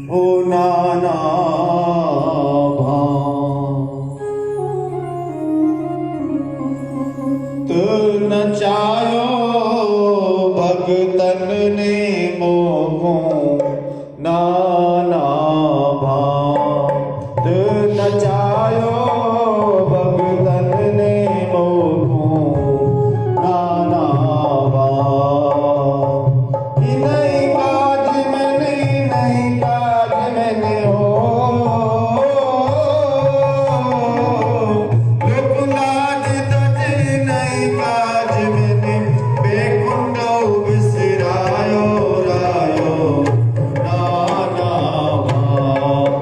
ओ नाना भाव तो नचायो भगतन ने मोको नाना भाव तो नचायो भगतन ने मोको नाना भाव कि नहीं काज मैंने नहीं काज मैंने हो लोकलाज तज नहीं काज मैंने बेकुंड बिसरायो रायो नाना भाव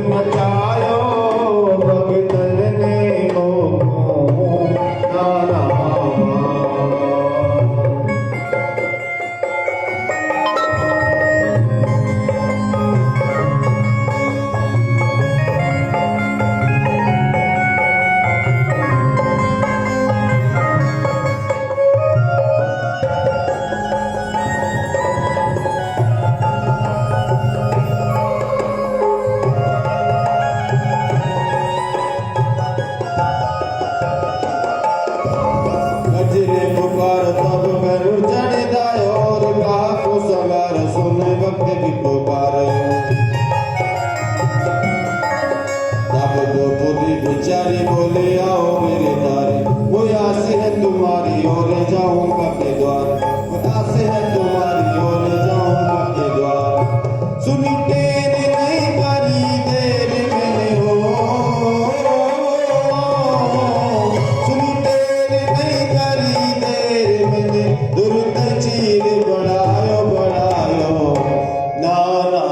मचायो भगतन ने मोको नाना गजरे पुकार तब करुण चढ़ जाए और कहा को सवार सुन भक्त की पुकार तब दो बुद्धि बिचारी बोले आओ मेरे तारे वो आस है तुम्हारी और जाऊंगा के द्वार वो आस है तुम्हारी और जाऊंगा के द्वार सुनी तेरी नहीं करी देर मैंने हो सुनी तेरी नहीं करी देर मैंने दुर्द चीर बढ़ायो बढ़ायो नाना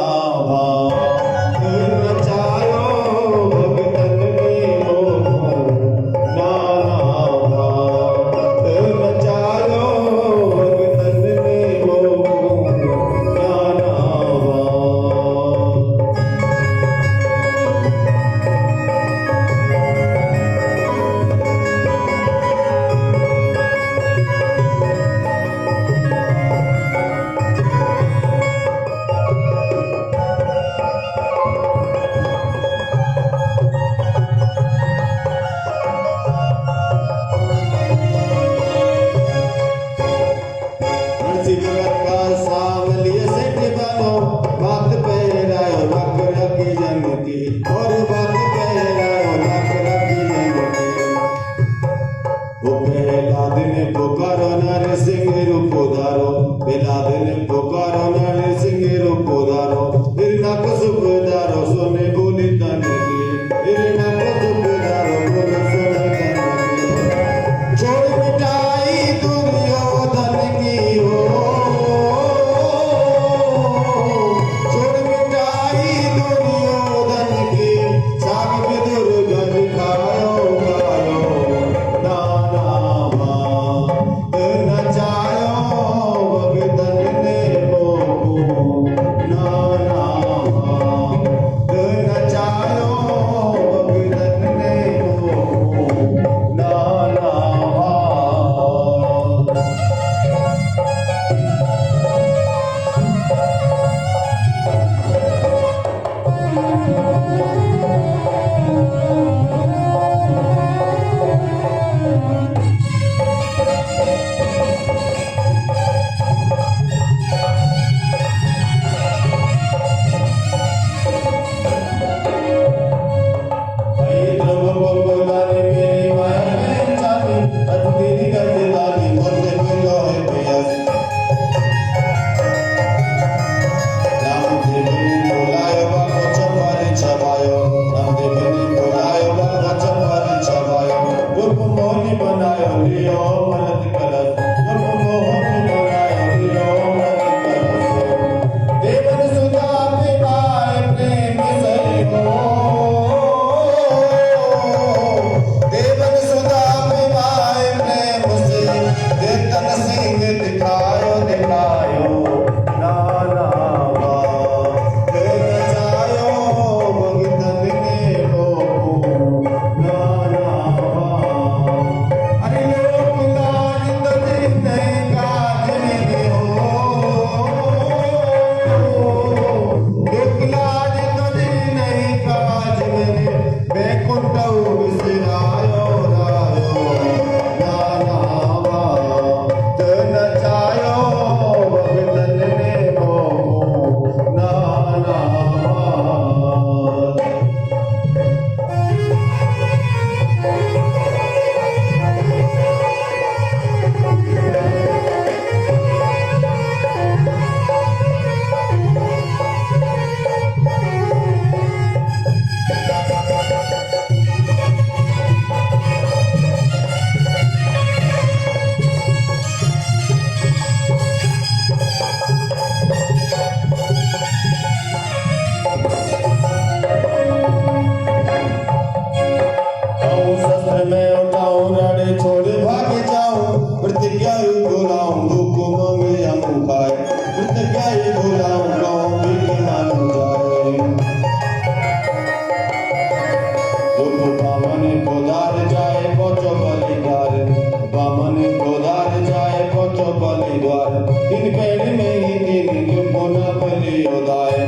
उदाए।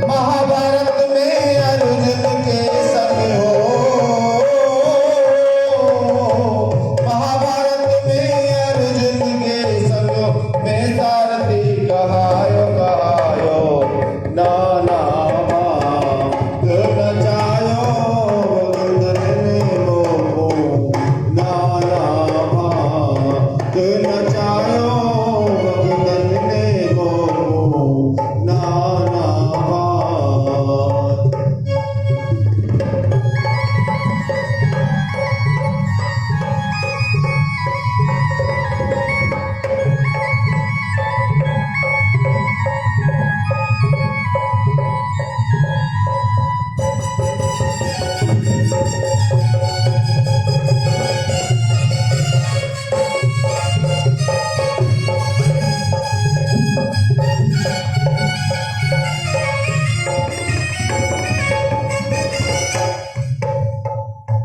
महाभारत में अर्जुन के संग हो, महाभारत में अर्जुन के संग में सारथी कहायो कहायो नाना नचायो बंदन मोह नाना नचायो बंदन मोह नाना।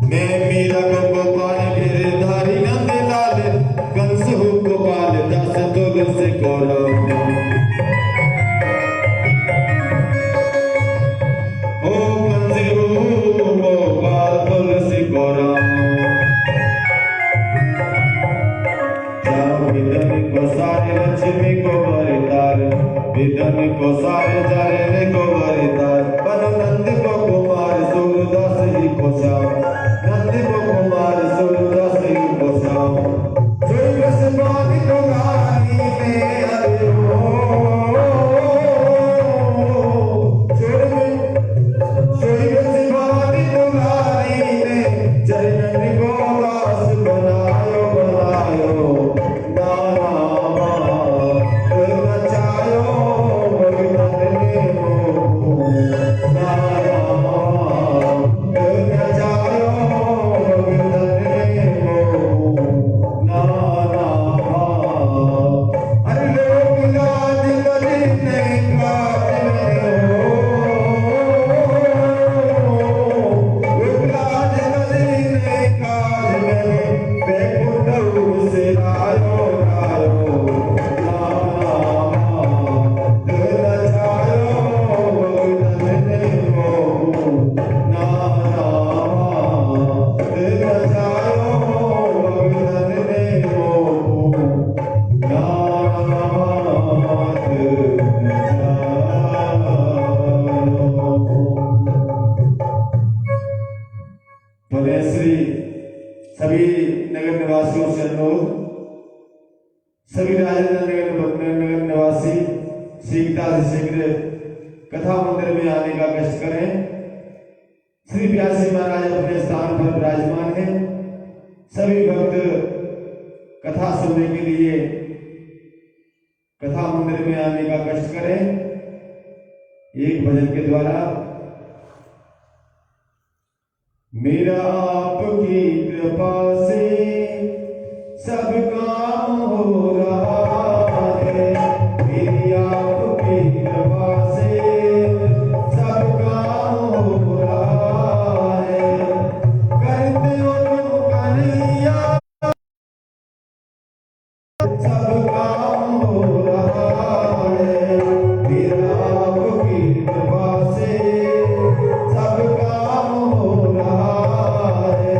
मैं मीरा गोपाल गिरधारी नंद लाल कंस हूँ गोपाल दास तुलसी गौरव। ओ कंस हूँ गोपाल तुलसी गौरव। विधन को सारे लक्ष्मी को वरदार, विधन को सारे जारे को वरदार। पर नंद को कुमार सूरदास ही को श्याम, नंद को कुमार सूरदास ही को श्याम। जोई रस बानी तो गानी में अरे हो, जोई रस बानी तो गानी में चरण को दास बनायो बनायो नाना नचायो बंदन मोह नाना नचायो बंदन मोह नाना। अरे लोग लाज करने काज में हो, लोग लाज करने काज में बैकुंठ से आयो आयो नाना नचायो बंदन मोह नाना नचायो बंदन मोह नाना श्री सभी नगर निवासियों से अनुरोध, सभी राजेंद्र नगर निवासी शीघ्रता से शीघ्र कथा मंदिर में आने का कष्ट करें। श्री व्यासी महाराज अपने स्थान पर विराजमान हैं। सभी भक्त कथा सुनने के लिए कथा मंदिर में आने का कष्ट करें। एक भजन के द्वारा मेरा आपकी कृपा से सब काम हो रहा है, मेरी आपकी कृपा से सब काम हो रहा है। करते हो तुम कन्हैया सब काम हो रहा है, मेरा आपकी कृपा से सब काम हो रहा है।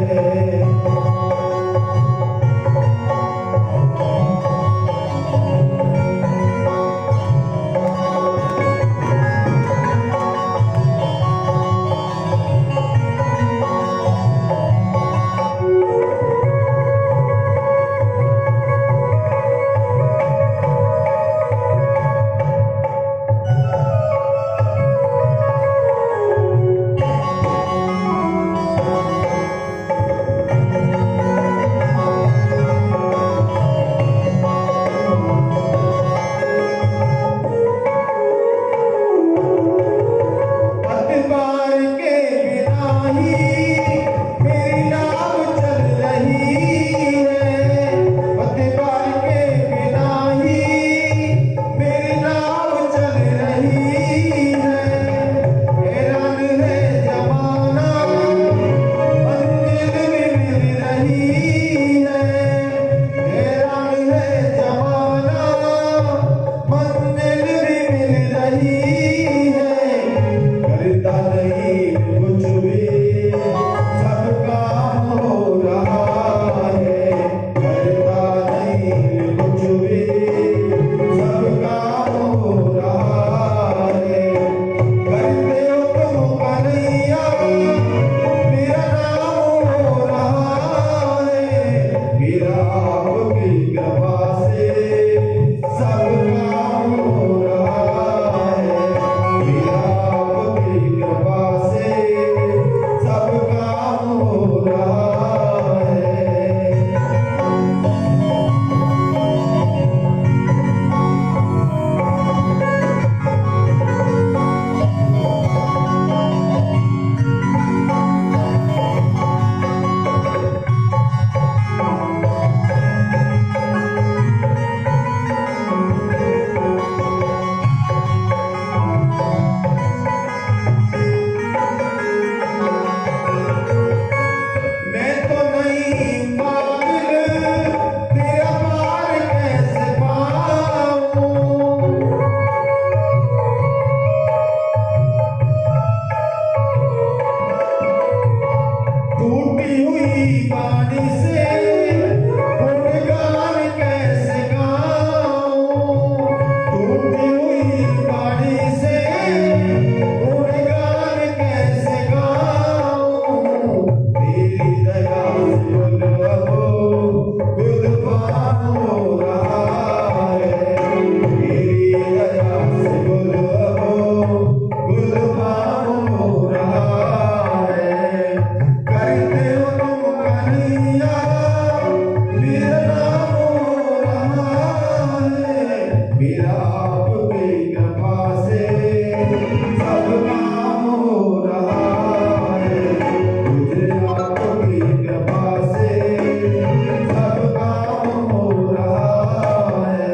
मेरा आपकी कृपा से सब काम हो रहा है, मुझे आपकी कृपा से सब काम हो रहा है।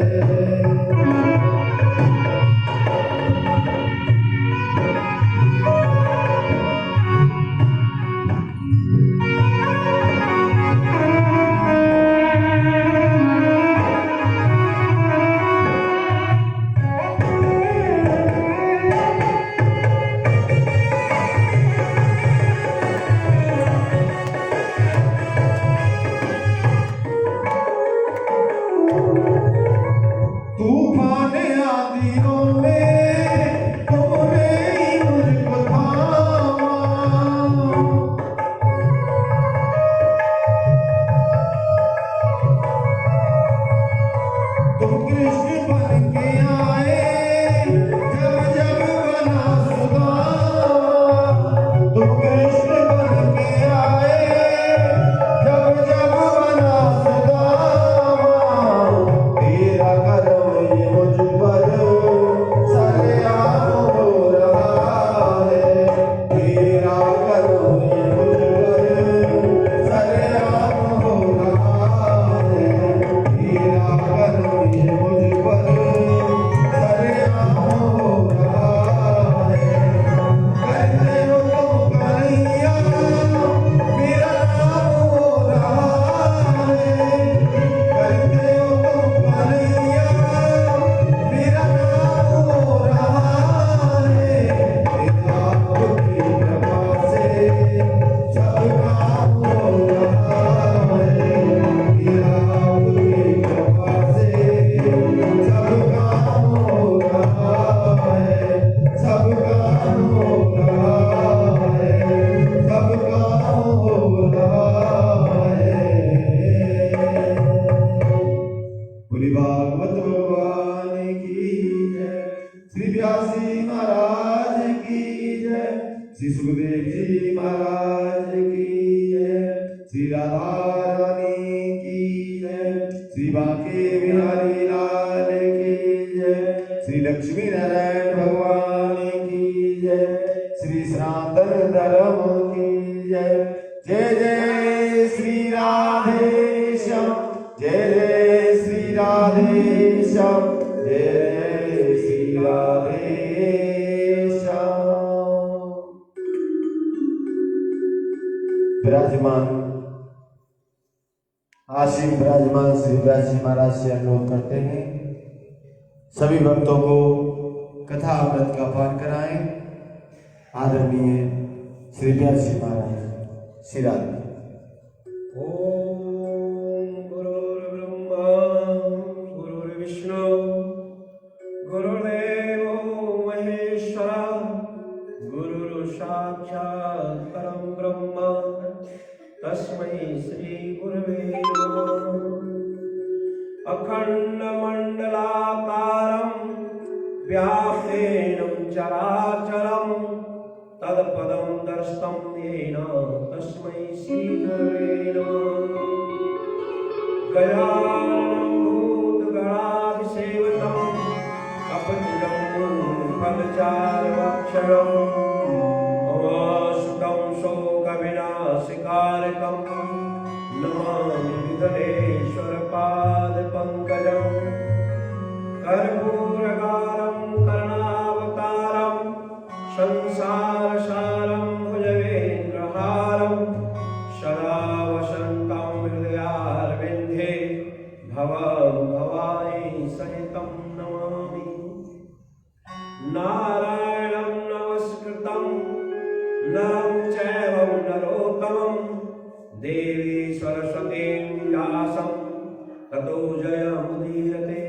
तूफान आंधियों में तुमने ही मुझको थामा, तुम कृष्ण बन के आए जब जब बना सुदामा, तुम कृष्ण बन के आए जब जब बना सुदामा, तेरा करम ये मुझ पर सरेआम हो रहा है, तेरा करम ये मुझ पर सरेआम हो रहा है, तेरा करम ये मुझ पर सरेआम हो रहा है। कहते हो तुम कन्हैया मेरा नाम हो रहा है, कहते हो तुम कन्हैया मेरा नाम हो रहा है, तेरा आपकी कृपा से सब काम हो रहा है, तेरा आपकी कृपा से सब काम हो रहा है, सब काम हो रहा है, सब काम हो रहा है। बोली भागवत भगवान की जय, श्री व्यासी महाराज की जय, श्री सुखदेव जी महाराज की जय, श्री राधा रानी की जय, श्री बांके बिहारी लाल की जय, श्री लक्ष्मी नारायण भगवान की जय, श्री सनातन धर्म की जय। जय जय श्री राधेश्याम, जय जय श्री राधेश्याम, जय जय श्री राधेश्याम। विराजमान आशीन विराजमान श्री व्यास जी महाराज से अनुरोध करते हैं सभी भक्तों को कथा अमृत का पान कराएं। आदरणीय श्री व्यास जी महाराज श्री राधे। ओम गुरुर्ब्रह्मा गुरुर्विष्णु गुरुर्देवो महेश्वरा गुरुर्साक्षात् परं ब्रह्म तस्मै श्री गुरवे नमः। अखण्डमण्डलाकारं व्याप्तेन चराचरं तत्पदं दर्शितं येन तस्मै श्री गुरवे नमः। गजाननं भूतगणाधिसेवितं कपितजम्बूफलचारुभक्षणं उमासुतं शोकविनाशकारकं नमामि विघ्नेश्वरपादपङ्कजं। कर्पूरगारं करुणावतारं संसारसारं भुजगेन्द्रहारं सदा वसन्तं हृदयारविन्दे भवं भवानी सहितं नमामि। नारायणं नमस्कृतं नरं चैव नरोत्तमं देवी सरस्वतीं व्यासं ततो जयमुदीरते।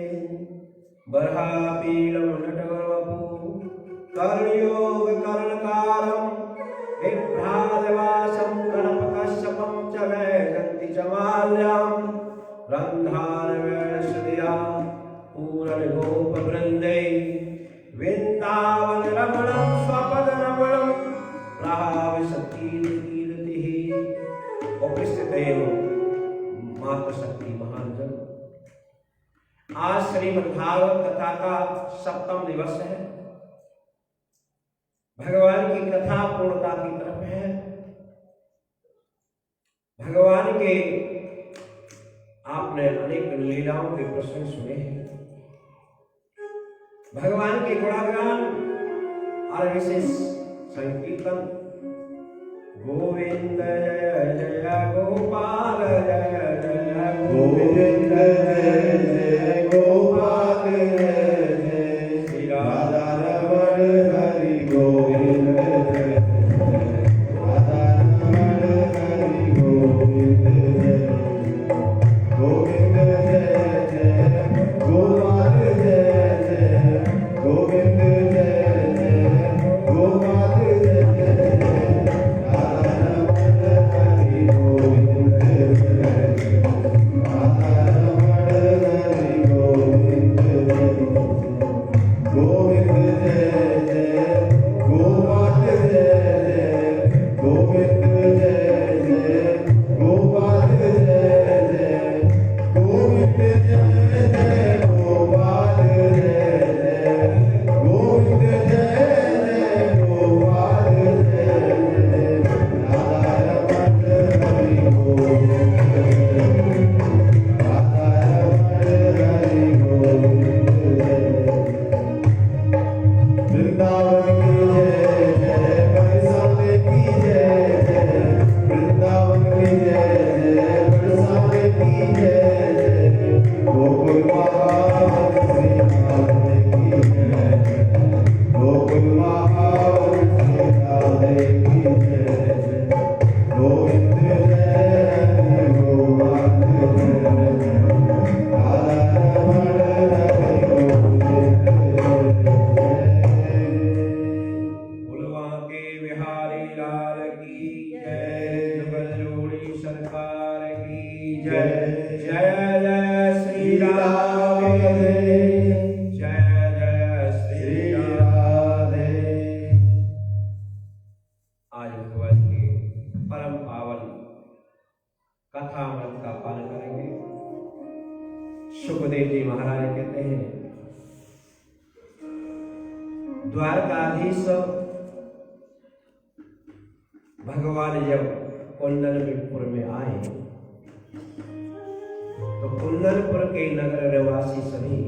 बर्हापीडं नटवरवपु कर्णयोगकर्णकारं विभ्राजवासं गणपकश्यपं च वैजन्ति च माल्यां रन्ध्रारवेणसुधिया पूरणगोपवृन्दै वृन्दावनरमणं स्वपदरमणं प्रहाविशतीर्तिः। उपस्थित मातृशक्ति महान जन आज श्रीमद्भागवत कथा का 7वां दिवस है। भगवान की कथा पूर्णता की तरफ है। भगवान के आपने अनेक लीलाओं के प्रसंग सुने हैं। भगवान के गुणगान और विशेष संकीर्तन। गोविंद जय जय गोपाल जय जय गोविंद जय जय गोपाल जय जय श्री राधा रमण हरि गोविंद जय राधा रमण हरि गोविंद जय गोविंद जय जय गोपाल जय जय गोविंद जय जय गोपाल जय जय राधा रमण हरि गोविंद जय राधा रमण हरि गोविंद जय गोविंद जय जय गोपाल जय जय गोविंद जय जय गोपाल जय जय गोविंद जय जय गोपाल जय जय गोविंद जय जय गोपाल जय जय राधा रमण हरि गोविंद जय राधा रमण हरि गोविंद जय वृंदावन की जय जय बरसाने की जय जय वृंदावन की जय जय बरसाने की जय जय गोकुल महावन श्री राधे की जय गोकुल महावन श्री राधे की जय गोविंद जय गोपाल जय राधा रमण हरि गोविंद बुलवा के बिहारी लाल की जय। जुगलजोड़ी सरकार की जय। जय जय श्री राधे जय जय श्री राधे। आज भगवान के परम पावन कथामृत का पालन करेंगे। सुखदेव जी महाराज कहते हैं, द्वारकाधीश भगवान जब कुंदनपुर में आए तो कुंदनपुर के नगर निवासी सभी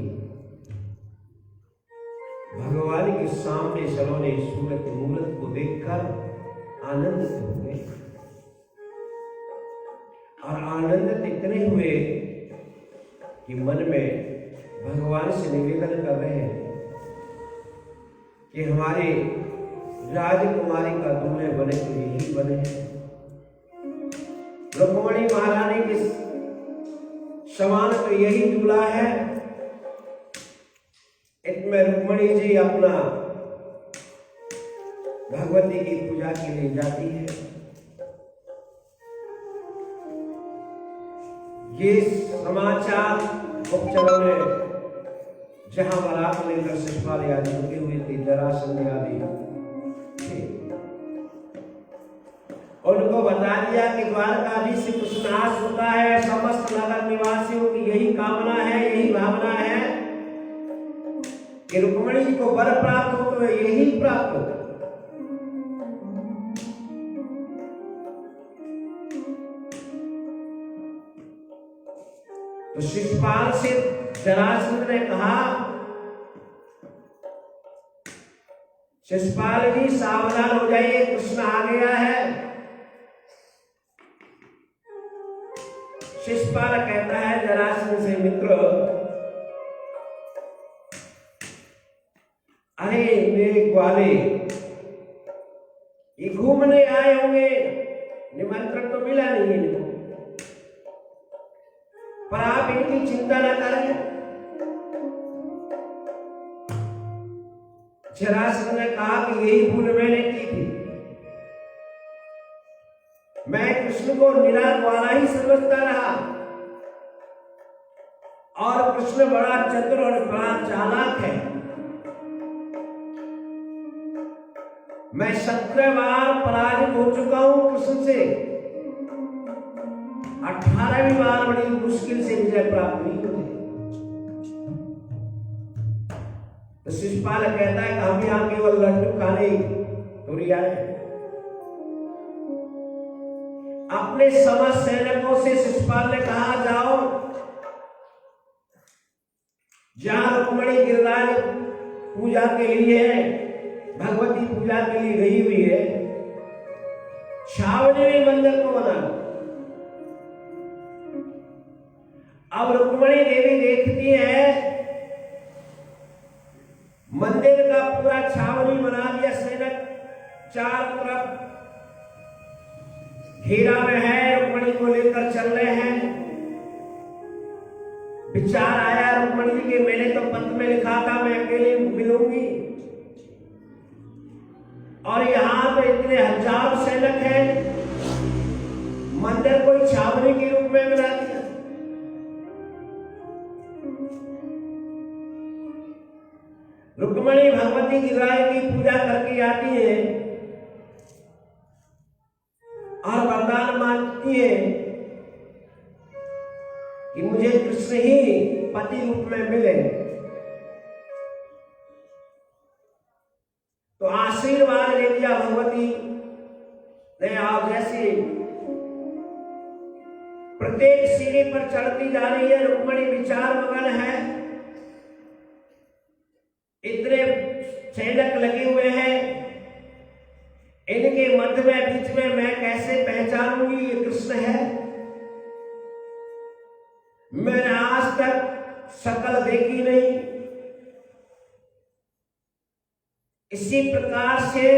भगवान के सामने सलोने सूरत मूर्त को देखकर आनंदित हो गए। और आनंदित इतने हुए कि मन में भगवान से निवेदन कर रहे हैं कि हमारे राजकुमारी का दूल्हे बने तो यही बने हैं। रुक्मणी महारानी के समान तो यही दूल्हा है। इसमें रुक्मणी जी अपना भगवती की पूजा के लिए जाती है। ये समाचार गुप्तचरों ने जहां बारात लेकर शिशुपाल आदि रुके हुए थे, जरासंध आदि थे, उनको बता दिया कि द्वारकाधीश से कुछ नाश होता है। समस्त नगर निवासियों की यही कामना है, यही भावना है कि रुक्मणी जी को वर प्राप्त हो तो यही प्राप्त हो। तो शिशुपाल से जरासंध ने कहा, शिशुपाल जी सावधान हो जाइए, कृष्ण आ गया है। शिशुपाल कहता है जरासंध से, मित्र अरे मेरे ग्वाले ये घूमने आए होंगे, निमंत्रण तो मिला नहीं इनको, पर आप इनकी चिंता न करें। जरासंध ने कहा कि यही भूल मैंने की थी। मैं कृष्ण को निराश वाला ही समझता रहा और कृष्ण बड़ा चतुर और बड़ा चालाक है। मैं 17 बार पराजित हो चुका हूं कृष्ण से, 18वीं बार बड़ी मुश्किल से विजय प्राप्त हुई मुझे। तो शिशुपाल कहता है कि हम यहाँ केवल लड्डू खाने थोड़ी आए। अपने समस्त सैनिकों से शिशुपाल ने कहा, जाओ जहां रुक्मिणी गिरिराज पूजा के लिए भगवती पूजा के लिए गई हुई है, छावनी में मंदिर को बना। अब रुक्मिणी देवी देखती है मंदिर का पूरा छावनी बना दिया, सैनिक चारों तरफ घेरा में है, रुक्मिणी को लेकर चल रहे हैं। विचार आया रुक्मिणी जी के, मैंने तो पत्र में लिखा था मैं अकेले मिलूंगी, और यहां तो इतने हजारों सैनिक हैं, मंदिर को छावनी के रूप में बना दिया। रुक्मिणी भगवती गिरिराज की पूजा करके आती है और वरदान मांगती है कि मुझे कृष्ण ही पति रूप में मिले। तो आशीर्वाद ले दिया भगवती ने। आप जैसे प्रत्येक सीढ़ी पर चढ़ती जा रही है, रुक्मिणी विचार मगन है, इतने सैनिक लगे हुए हैं, इनके मध्य में बीच में मैं कैसे पहचानूंगी ये कृष्ण है। मैंने आज तक शक्ल देखी नहीं। इसी प्रकार से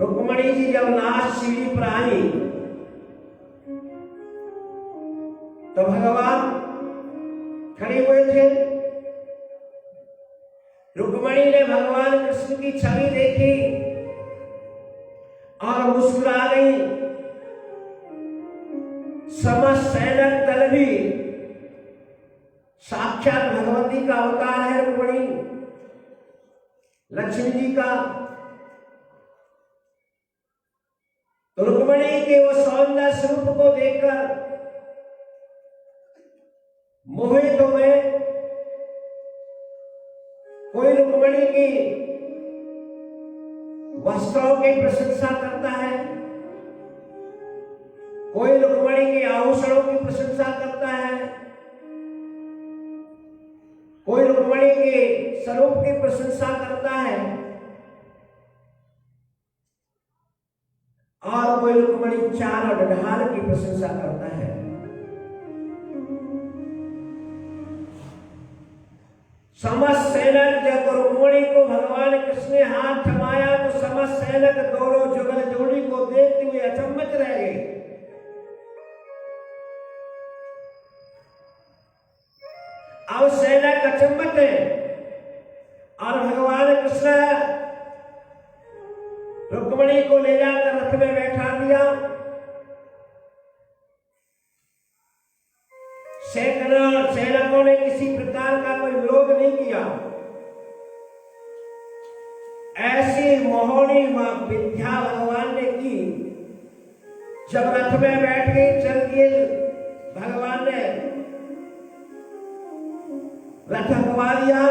रुक्मिणी जी जब लास्ट सीढ़ी पर आई तो भगवान खड़े हुए थे। रुक्मिणी ने भगवान कृष्ण की छवि देखी और मुस्कुरा गई। समस्त सैनिक दल भी साक्षात भगवती का अवतार है, रुक्मिणी लक्ष्मी जी का। तो रुक्मिणी के वो सौंदर्य स्वरूप को देखकर मोहित हुए। कोई रुक्मिणी की वस्त्रों की प्रशंसा करता है, कोई रुक्मिणी के आभूषणों की प्रशंसा करता है, कोई रुक्मिणी के स्वरूप की प्रशंसा करता है, और कोई रुक्मिणी चाल और ढाल की प्रशंसा करता है। समस्त सैनिक जब रुक्मिणी को भगवान कृष्ण ने हाथ थमाया तो समस्त सैनिक दोनों जुगल जोड़ी को देखते हुए अचंभित रह गए। अब सैनिक अचंभित है और भगवान कृष्ण रुक्मिणी को ले जाकर रथ में बैठा दिया। सैनिकों ने किसी प्रकार का कोई विरोध नहीं किया। ऐसी मोहनी विद्या भगवान ने की। जब रथ में बैठ गई, चल दिए, भगवान ने रथ हकवा दिया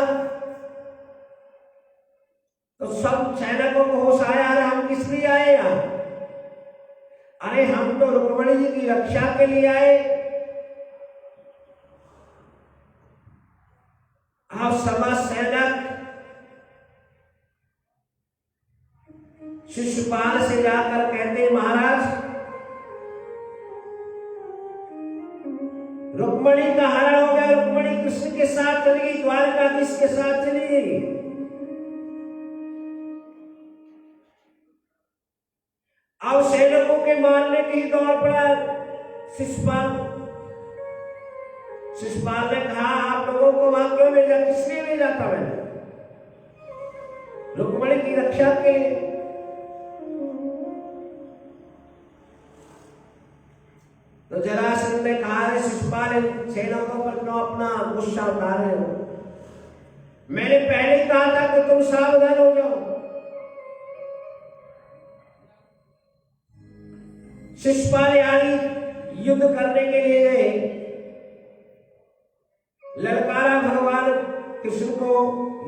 तो सब सैनिकों को होश आया, अरे हम किस लिए आए यहाँ? अरे हम तो रुक्मिणी जी की रक्षा के लिए आए। अब समस्त सैनिक शिशुपाल से जाकर कहते, महाराज रुक्मिणी का हरण हो गया, रुक्मिणी कृष्ण के साथ चली गई, द्वारकाधीश के साथ चली गई। अब सैनिकों के मारने की दौड़ पड़ा शिशुपाल। शिशुपाल ने कहा, आप लोगों को वहां क्यों भेजा? किसने भेजा था? मैंने रुक्मिणी की रक्षा के लिए। तो जरासंध ने कहा, शिशुपाल सैनिकों पर क्यों अपना गुस्सा उतार रहे हो? मैंने पहले कहा था कि तुम सावधान हो जाओ। शिशुपाल आदि युद्ध करने के लिए गए, ललकारा भगवान कृष्ण को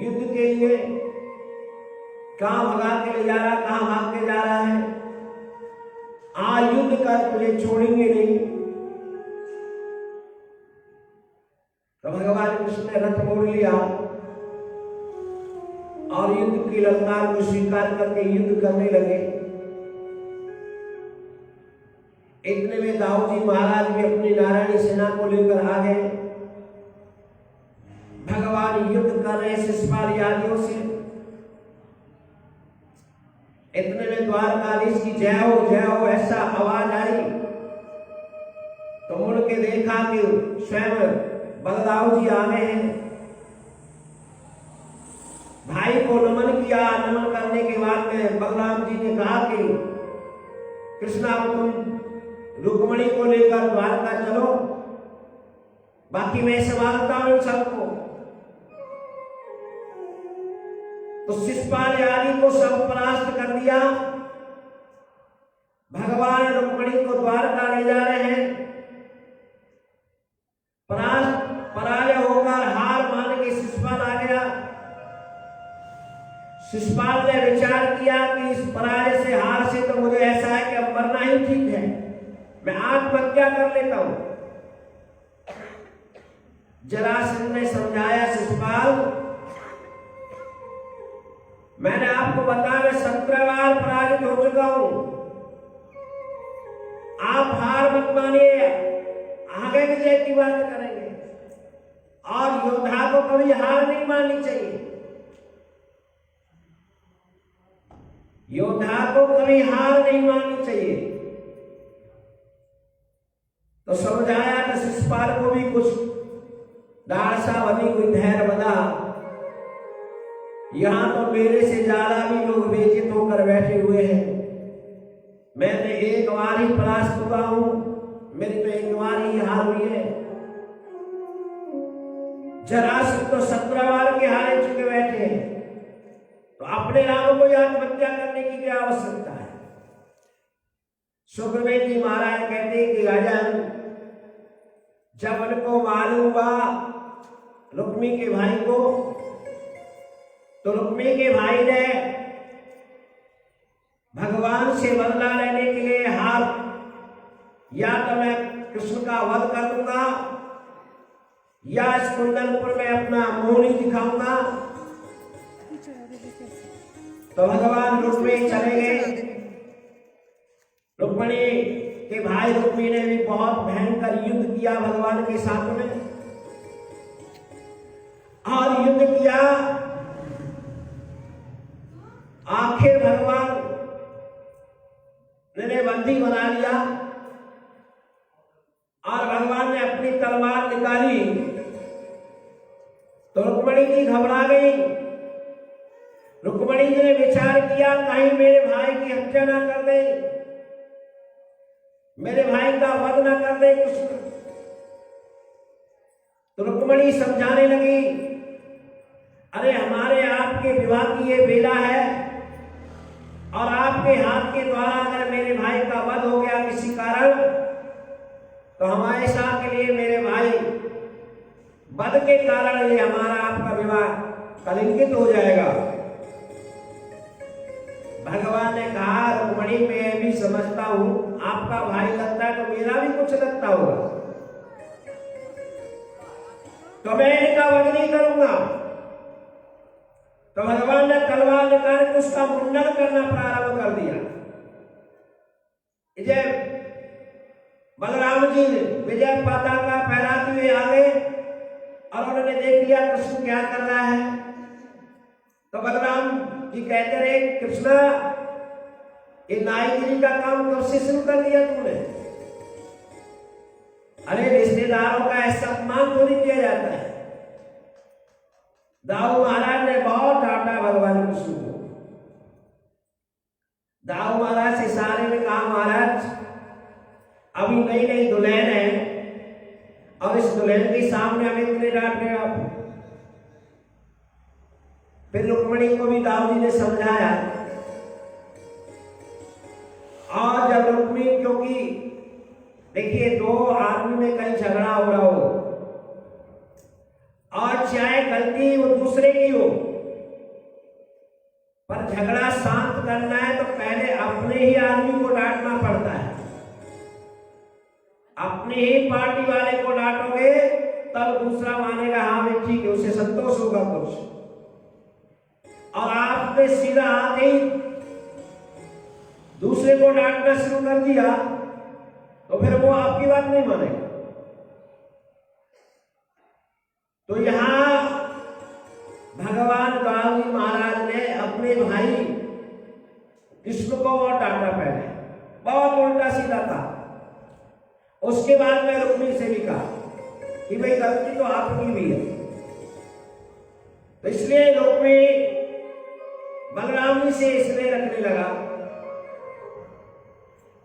युद्ध के लिए कहां भगा के ले जा रहा, कहां भाग के जा रहा है। आज युद्ध कर, तुझे छोड़ेंगे नहीं। तो भगवान कृष्ण ने रथ मोड़ लिया और युद्ध की ललकार को स्वीकार करके युद्ध करने लगे। इतने में दाऊ जी महाराज भी अपनी नारायणी सेना को लेकर आ गए। भगवान युद्ध कर रहे शिशुपाल यादियों से। इतने में द्वारकाधीश की जय हो ऐसा आवाज आई तो मुड़ के देखा कि स्वयं बलदाऊ जी आ गए हैं। भाई को नमन किया। नमन करने के बाद में बलराम जी ने कहा कि कृष्णा तुम रुक्मणी को लेकर द्वारका चलो, बाकी मैं संभालता हूं सबको। तो शिशुपाल आदि को सब परास्त कर दिया। भगवान रुक्मणी को द्वारका ले जा रहे हैं। पराजय होकर हार मान के शिशुपाल आ गया। शिशुपाल ने विचार किया कि इस पराजय से, हार से तो मुझे ऐसा है कि अब मरना ही ठीक है, मैं आत्महत्या कर लेता हूं। जरासंध ने समझाया, शिशुपाल मैंने आपको बताया मैं 17 बार पराजित हो चुका हूं। आप हार मत मानिए, आगे विजय की बात करेंगे। और योद्धा को कभी हार नहीं माननी चाहिए। योद्धा को कभी हार नहीं माननी चाहिए। तो समझाया कि शिशुपाल को भी कुछ दारसा बनी, कोई धैर्य बना। यहां तो मेरे से ज्यादा भी लोग बेइज्जत होकर बैठे हुए हैं। मैंने एक बार ही परास्त हुआ हूं, मेरी तो एक बार ही हार हुई है। जरासंध तो 17 बार के हारे चुके बैठे हैं। तो अपने नाम को आत्महत्या करने की क्या आवश्यकता है। सुखदेव जी महाराज कहते कि राजन, जब उनको मालूम हुआ रुक्मी के भाई को, तो रुक्मी के भाई ने भगवान से बदला लेने के लिए हाथ, या तो मैं कृष्ण का वध कर दूंगा या इस कुंडलपुर में अपना मुंह नहीं दिखाऊंगा। तो भगवान रुक्मी चले गए। रुक्मिणी के भाई रुक्मी ने भी बहुत भयंकर युद्ध किया भगवान के साथ में, और युद्ध किया। आखिर भगवान ने बंदी बना लिया और भगवान ने अपनी तलवार निकाली तो रुक्मिणी जी घबरा गई। रुक्मिणी जी ने विचार किया कहीं मेरे भाई की हत्या ना कर दे, मेरे भाई का वध ना कर दे कृष्ण। तो रुक्मिणी समझाने लगी, अरे हमारे आपके विवाह की ये बेला है और आपके हाथ के द्वारा अगर मेरे भाई का वध हो गया किसी कारण, तो हमेशा के लिए मेरे भाई वध के कारण ये हमारा आपका विवाह कलंकित हो जाएगा। भगवान ने कहा, रुक्मिणी मैं भी समझता हूं आपका भाई लगता है तो मेरा भी कुछ लगता होगा, तो मैं इनका वध नहीं करूंगा। तो भगवान ने तलवार निकाल के उसका मुंडन करना प्रारंभ कर दिया। विजय बलराम जी विजय पताका फहराते हुए आ गए और उन्होंने देख लिया कृष्ण क्या कर रहा है। तो बलराम जी कहते रहे, कृष्णा ये नाईगिरी का काम कब से शुरू कर दिया तुमने? अरे रिश्तेदारों का ऐसा अपमान थोड़ी किया जाता है। दाऊ महाराज ने बहुत डांटा भगवान कृष्ण को। दाऊ महाराज से सारे ने कहा, महाराज अभी नई नई दुल्हन है और इस दुल्हन के सामने हमें इतने डांट रहे आप। फिर रुक्मिणी को भी दाऊ जी ने समझाया और जब रुक्मिणी, क्योंकि देखिए दो आदमी में कहीं झगड़ा हो रहा हो और चाहे गलती वो दूसरे की हो, पर झगड़ा शांत करना है तो पहले अपने ही आदमी को डांटना पड़ता है। अपनी ही पार्टी वाले को डांटोगे तब दूसरा मानेगा हाँ भाई ठीक है, उसे संतोष होगा कुछ। और आपने सीधा आते ही दूसरे को डांटना शुरू कर दिया तो फिर वो आपकी बात नहीं मानेगा। तो यहां भगवान बाबूजी महाराज ने अपने भाई कृष्ण को और डांटा, पहले बहुत उल्टा सीधा था। उसके बाद में रुक्मिणी से भी कहा कि भाई गलती तो आपकी भी है। तो इसलिए रुक्मिणी बलराम जी से इसलिए रखने लगा।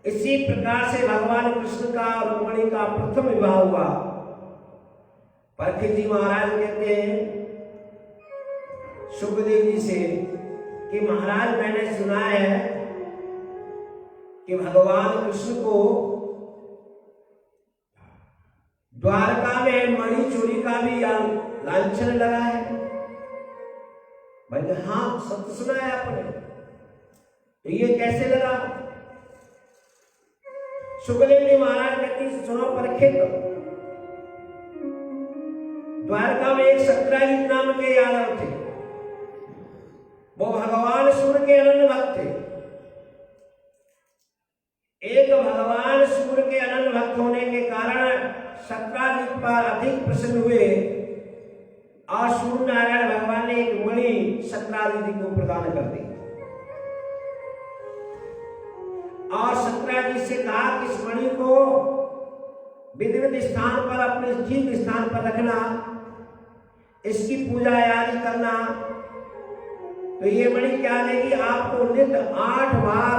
इसी प्रकार से भगवान कृष्ण का और रुक्मिणी का प्रथम विवाह हुआ। परीक्षित जी महाराज कहते हैं सुखदेव जी से कि महाराज मैंने सुना है कि भगवान कृष्ण को द्वारका में मणि चोरी का भी लांछन लगा है। मैंने हाँ सत्य सुना है आपने, तो ये कैसे लगा? सुखदेव जी महाराज कहते सुनो परीक्षित, द्वारका में एक सत्राजित नाम के यादव थे। वो भगवान सूर्य के अनन्य भक्त थे। एक भगवान सूर्य के अनन्य भक्त होने के कारण सत्राजित पर अधिक प्रसन्न हुए और सूर्य नारायण भगवान ने एक मणि सत्राजित को प्रदान कर दी और सत्राजित से कहा कि इस मणि को विधिवत स्थान पर अपने ठीक स्थान पर रखना, इसकी पूजा आदि करना। तो ये मणि क्या देगी? आपको नित्य 8 बार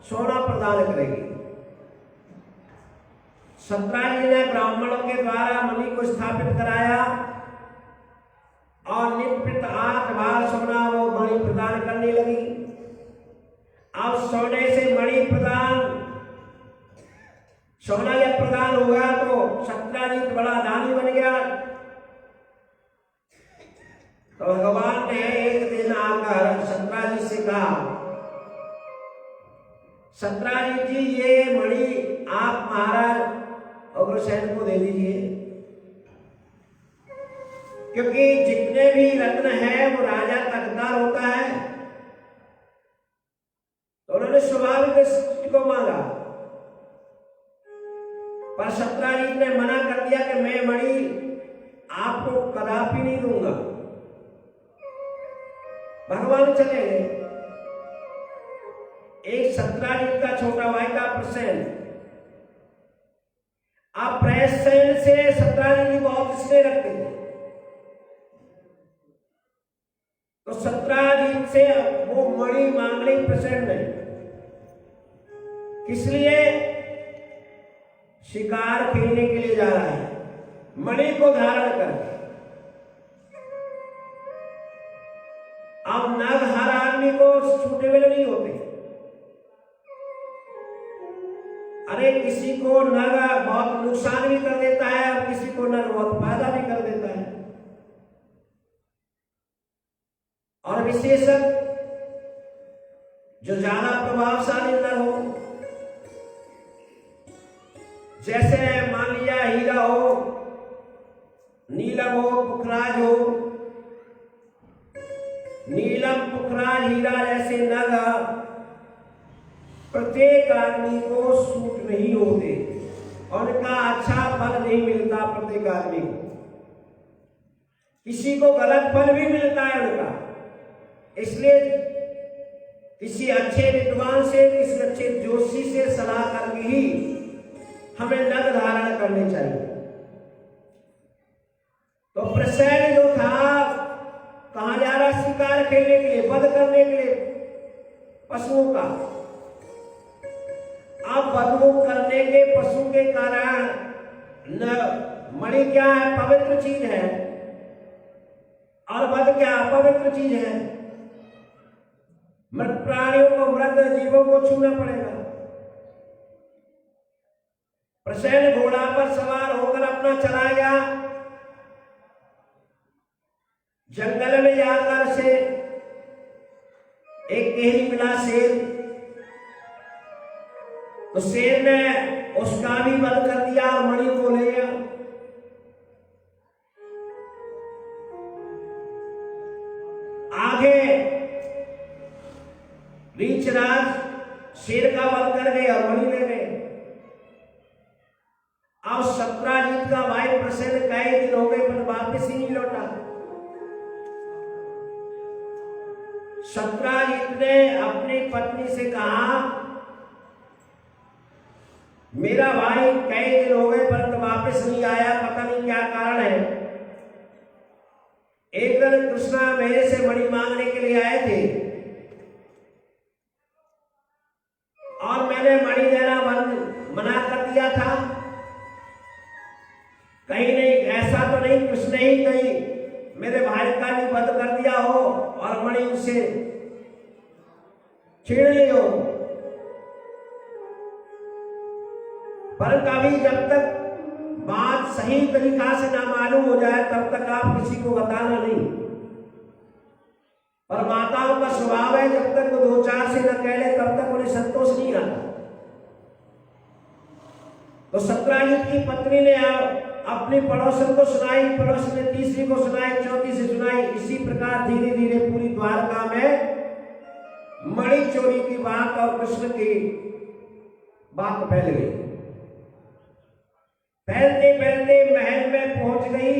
सोना प्रदान करेगी। सत्राजित ने ब्राह्मणों के द्वारा मणि को स्थापित कराया और नित्य 8 बार सोना वो मणि प्रदान करने लगी। अब सोने से मणि प्रदान, सोना जब प्रदान होगा तो सत्राजित बड़ा दानी बन गया। तो भगवान ने एक दिन आकर सत्राजित से कहा, सत्राजित जी ये मणि आप महाराज अग्रसेन को दे दीजिए, क्योंकि जितने भी रत्न हैं वो राजा का अधिकार होता है। तो उन्होंने स्वाभाविक दृष्टि को मांगा, पर सत्राजित ने मना कर दिया कि मैं मणि आपको कदापि नहीं दूंगा। भगवान चले गए। एक सत्राजित का छोटा भाई था प्रसेन। आप प्रसेन से सत्राजित की बहुत स्नेह रखते थे। तो सत्राजित से वो मणि मांगने प्रसेन ने, किस लिए? शिकार खेलने के लिए जा रहा है, मणि को धारण कर। अब नग हर आदमी को सूटेबल नहीं होते। अरे किसी को नग बहुत नुकसान भी कर देता है और किसी को नग बहुत फायदा भी कर देता है। और विशेषक जो ज्यादा प्रभावशाली नग हो, जैसे मान लिया हीरा हो, नीलम हो, पुखराज हो। नीलम, पुखराज, हीरा जैसे नग प्रत्येक आदमी को सूट नहीं होते, उनका अच्छा फल नहीं मिलता प्रत्येक आदमी को। किसी को गलत फल भी मिलता है उनका। इसलिए किसी अच्छे विद्वान से, किसी अच्छे जोशी से सलाह करके ही हमें नग धारण करने चाहिए। तो प्रसेन जो था कहां जा रहा? शिकार खेलने के लिए, वध करने के लिए पशुओं का। अब वध करने के पशु के कारण मणि क्या है? पवित्र चीज है। और वध क्या? अपवित्र चीज है। मृत प्राणियों को, मृत जीवों को छूना पड़ेगा। प्रसेन घोड़ा पर सवार होकर अपना चला गया जंगल में जाकर से एक केहरी मिला शेर, तो शेर ने उसका भी वध कर दिया और मणि को ले गया। आगे रीछराज शेर का वध कर गए और मणि ले गए। अब सत्राजीत का भाई प्रसन्न कई दिन हो गए पर वापस ही नहीं लौटा। सत्राजीत ने अपनी पत्नी से कहा, मेरा भाई कई दिन हो गए परंतु वापस नहीं आया, पता नहीं क्या कारण है। एक दिन कृष्णा मेरे से मणि मांगने के लिए आए थे और मैंने मणि देना मना कर दिया था। कहीं नहीं, ऐसा तो नहीं कृष्ण ही कहीं मेरे भाई का भी वध कर दिया हो और मणि उसे छीन ली हो। पर कभी जब तक बात सही तरीका से ना मालूम हो जाए तब तक आप किसी को बताना नहीं। और माताओं का स्वभाव है, जब तक वो दो चार से न कह ले तब तक उन्हें संतोष नहीं आता। तो सत्राजीत की पत्नी ने अपनी पड़ोसन को सुनाई, पड़ोसन ने तीसरी को सुनाई, चौथी से सुनाई। इसी प्रकार धीरे धीरे पूरी द्वारका में मणि चोरी की बात और कृष्ण की बात फैल गई। फैलते फैलते महल में पहुंच गई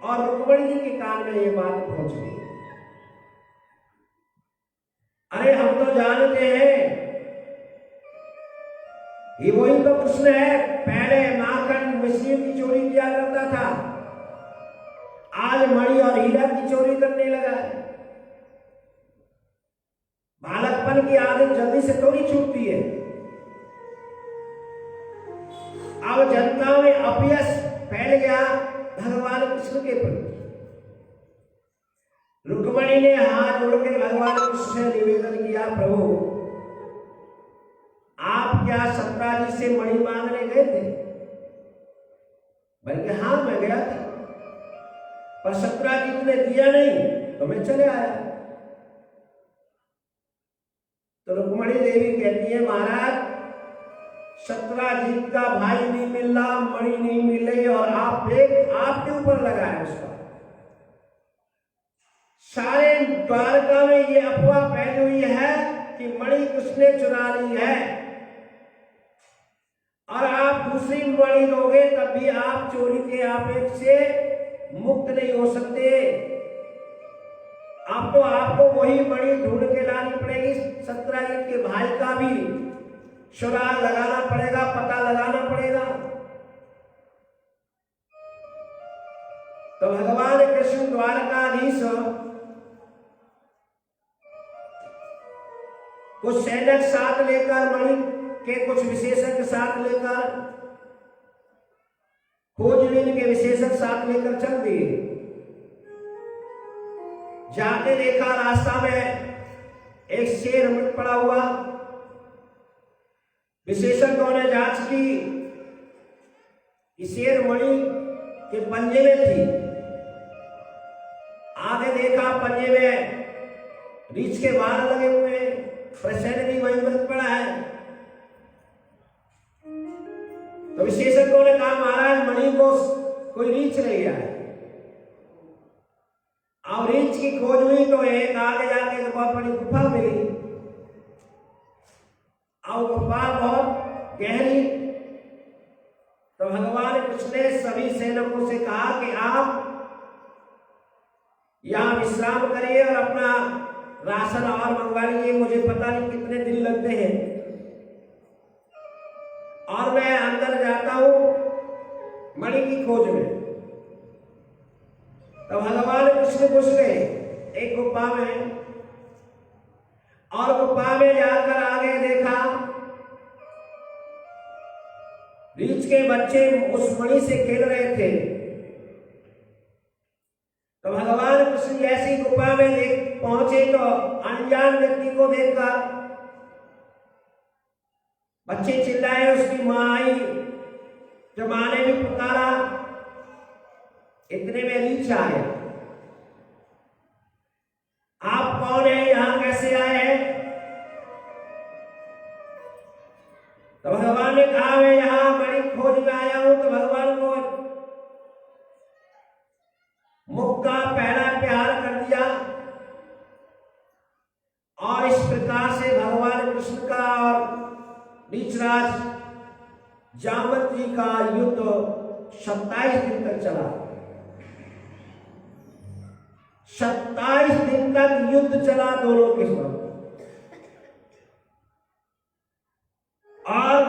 और रुक्मणी जी के कान में ये बात पहुंच गई। अरे हम तो जानते हैं ये वही तो कृष्ण है, पहले माखन मिश्री की चोरी किया करता था, आज मणि और हीरा की चोरी करने लगा है। बालकपन की आदत जल्दी से थोड़ी छूटती है। अब जनता में अपयश फैल गया भगवान कृष्ण के प्रति। रुक्मणी ने हाथ जोड़ के भगवान कृष्ण से निवेदन किया, प्रभु आप क्या सत्राजीत से मणि मांगने गए थे? बल्कि हाँ मैं गया था, पर सत्राजीत ने दिया नहीं तो मैं चले आया। तो रुक्मणी देवी कहती है, महाराज सत्राजीत का भाई नहीं मिल रहा, मणि नहीं मिल रही और आपके ऊपर लगा है उसका। सारे द्वारका में ये अफवाह फैली हुई है कि मणि कृष्ण ने चुरा ली है और आप दूसरी मणि लोगे तब भी आप चोरी के आपेक्ष से मुक्त नहीं हो सकते। अब तो आपको वही मणि ढूंढ के लानी पड़ेगी। सत्राजीत के भाई का भी सुराग लगाना पड़ेगा, पता लगाना पड़ेगा। तो भगवान कृष्ण द्वारकाधीश कुछ सैनिक साथ लेकर, मणि के कुछ विशेषज्ञ साथ लेकर, खोजबीन के विशेषज्ञ साथ लेकर चल दिए। जाके देखा रास्ता में एक शेर मृत पड़ा हुआ। विशेषज्ञों ने जांच की कि शेर मणि के पंजे में थी। आगे देखा पंजे में रीछ के बाल लगे हुए हैं, प्रसन्न भी वही मृत पड़ा है। तो विशेषज्ञों ने कहा, महाराज मणि को कोई रीछ ले गया है। अब रीछ की खोज हुई तो एक आगे जाके एक बहुत बड़ी गुफा मिली। अब गुफा बहुत गहरी। तो भगवान कृष्ण ने सभी सैनिकों से कहा कि आप यहां विश्राम करिए और अपना राशन और मंगवा लीजिए, मुझे पता नहीं कितने दिन लगते हैं और मैं अंदर जाता हूं मणि की खोज में। तो भगवान कृष्ण घुस गए एक गुफा में और गुफा में जाकर आगे देखा रीछ के बच्चे उस मणि से खेल रहे थे। तो भगवान कृष्ण जैसी गुफा में पहुंचे तो अनजान व्यक्ति को देखकर बच्चे चिल्लाए, उसकी मां आई, जब मां ने भी पुकारा, इतने में रीछ आया। मुख का पहला प्यार कर दिया और इस प्रकार से भगवान कृष्ण का और नीचराज जामवंत जी का युद्ध 27 दिन तक चला। 27 दिन तक युद्ध चला दोनों के साथ। और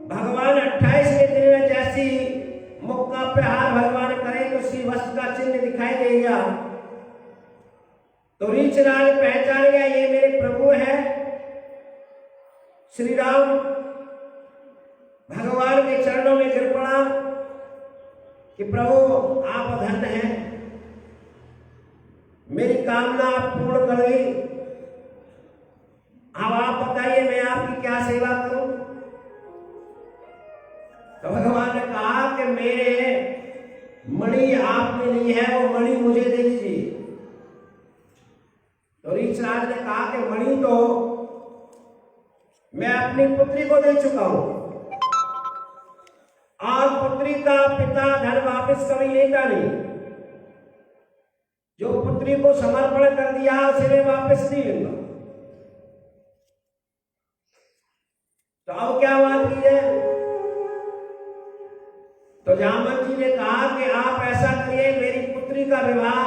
भगवान 28वें दिन में जैसी मुख का प्रहार भगवान करे तो श्री वस्त्र का चिन्ह दिखाई देगा, तो रीचराज पहचान गया ये मेरे प्रभु है श्री राम। भगवान के चरणों में गिर पड़ा कि प्रभु आप धन्य हैं, मेरी कामना आप पूर्ण कर गई। अब आप बताइए मैं आपकी क्या सेवा करूं। तो भगवान ने कहा कि मेरे मणि आपने ली है, वो मणि मुझे दे दीजिए। तो रीचराज ने कहा कि मणि तो मैं अपनी पुत्री को दे चुका हूं और पुत्री का पिता धन वापस कभी लेता नहीं। जो पुत्री को समर्पण कर दिया उसे मैं वापस नहीं लूंगा। तो अब क्या बात की जाए। तो जामवंत जी ने कहा कि आप ऐसा करिए, मेरी पुत्री का विवाह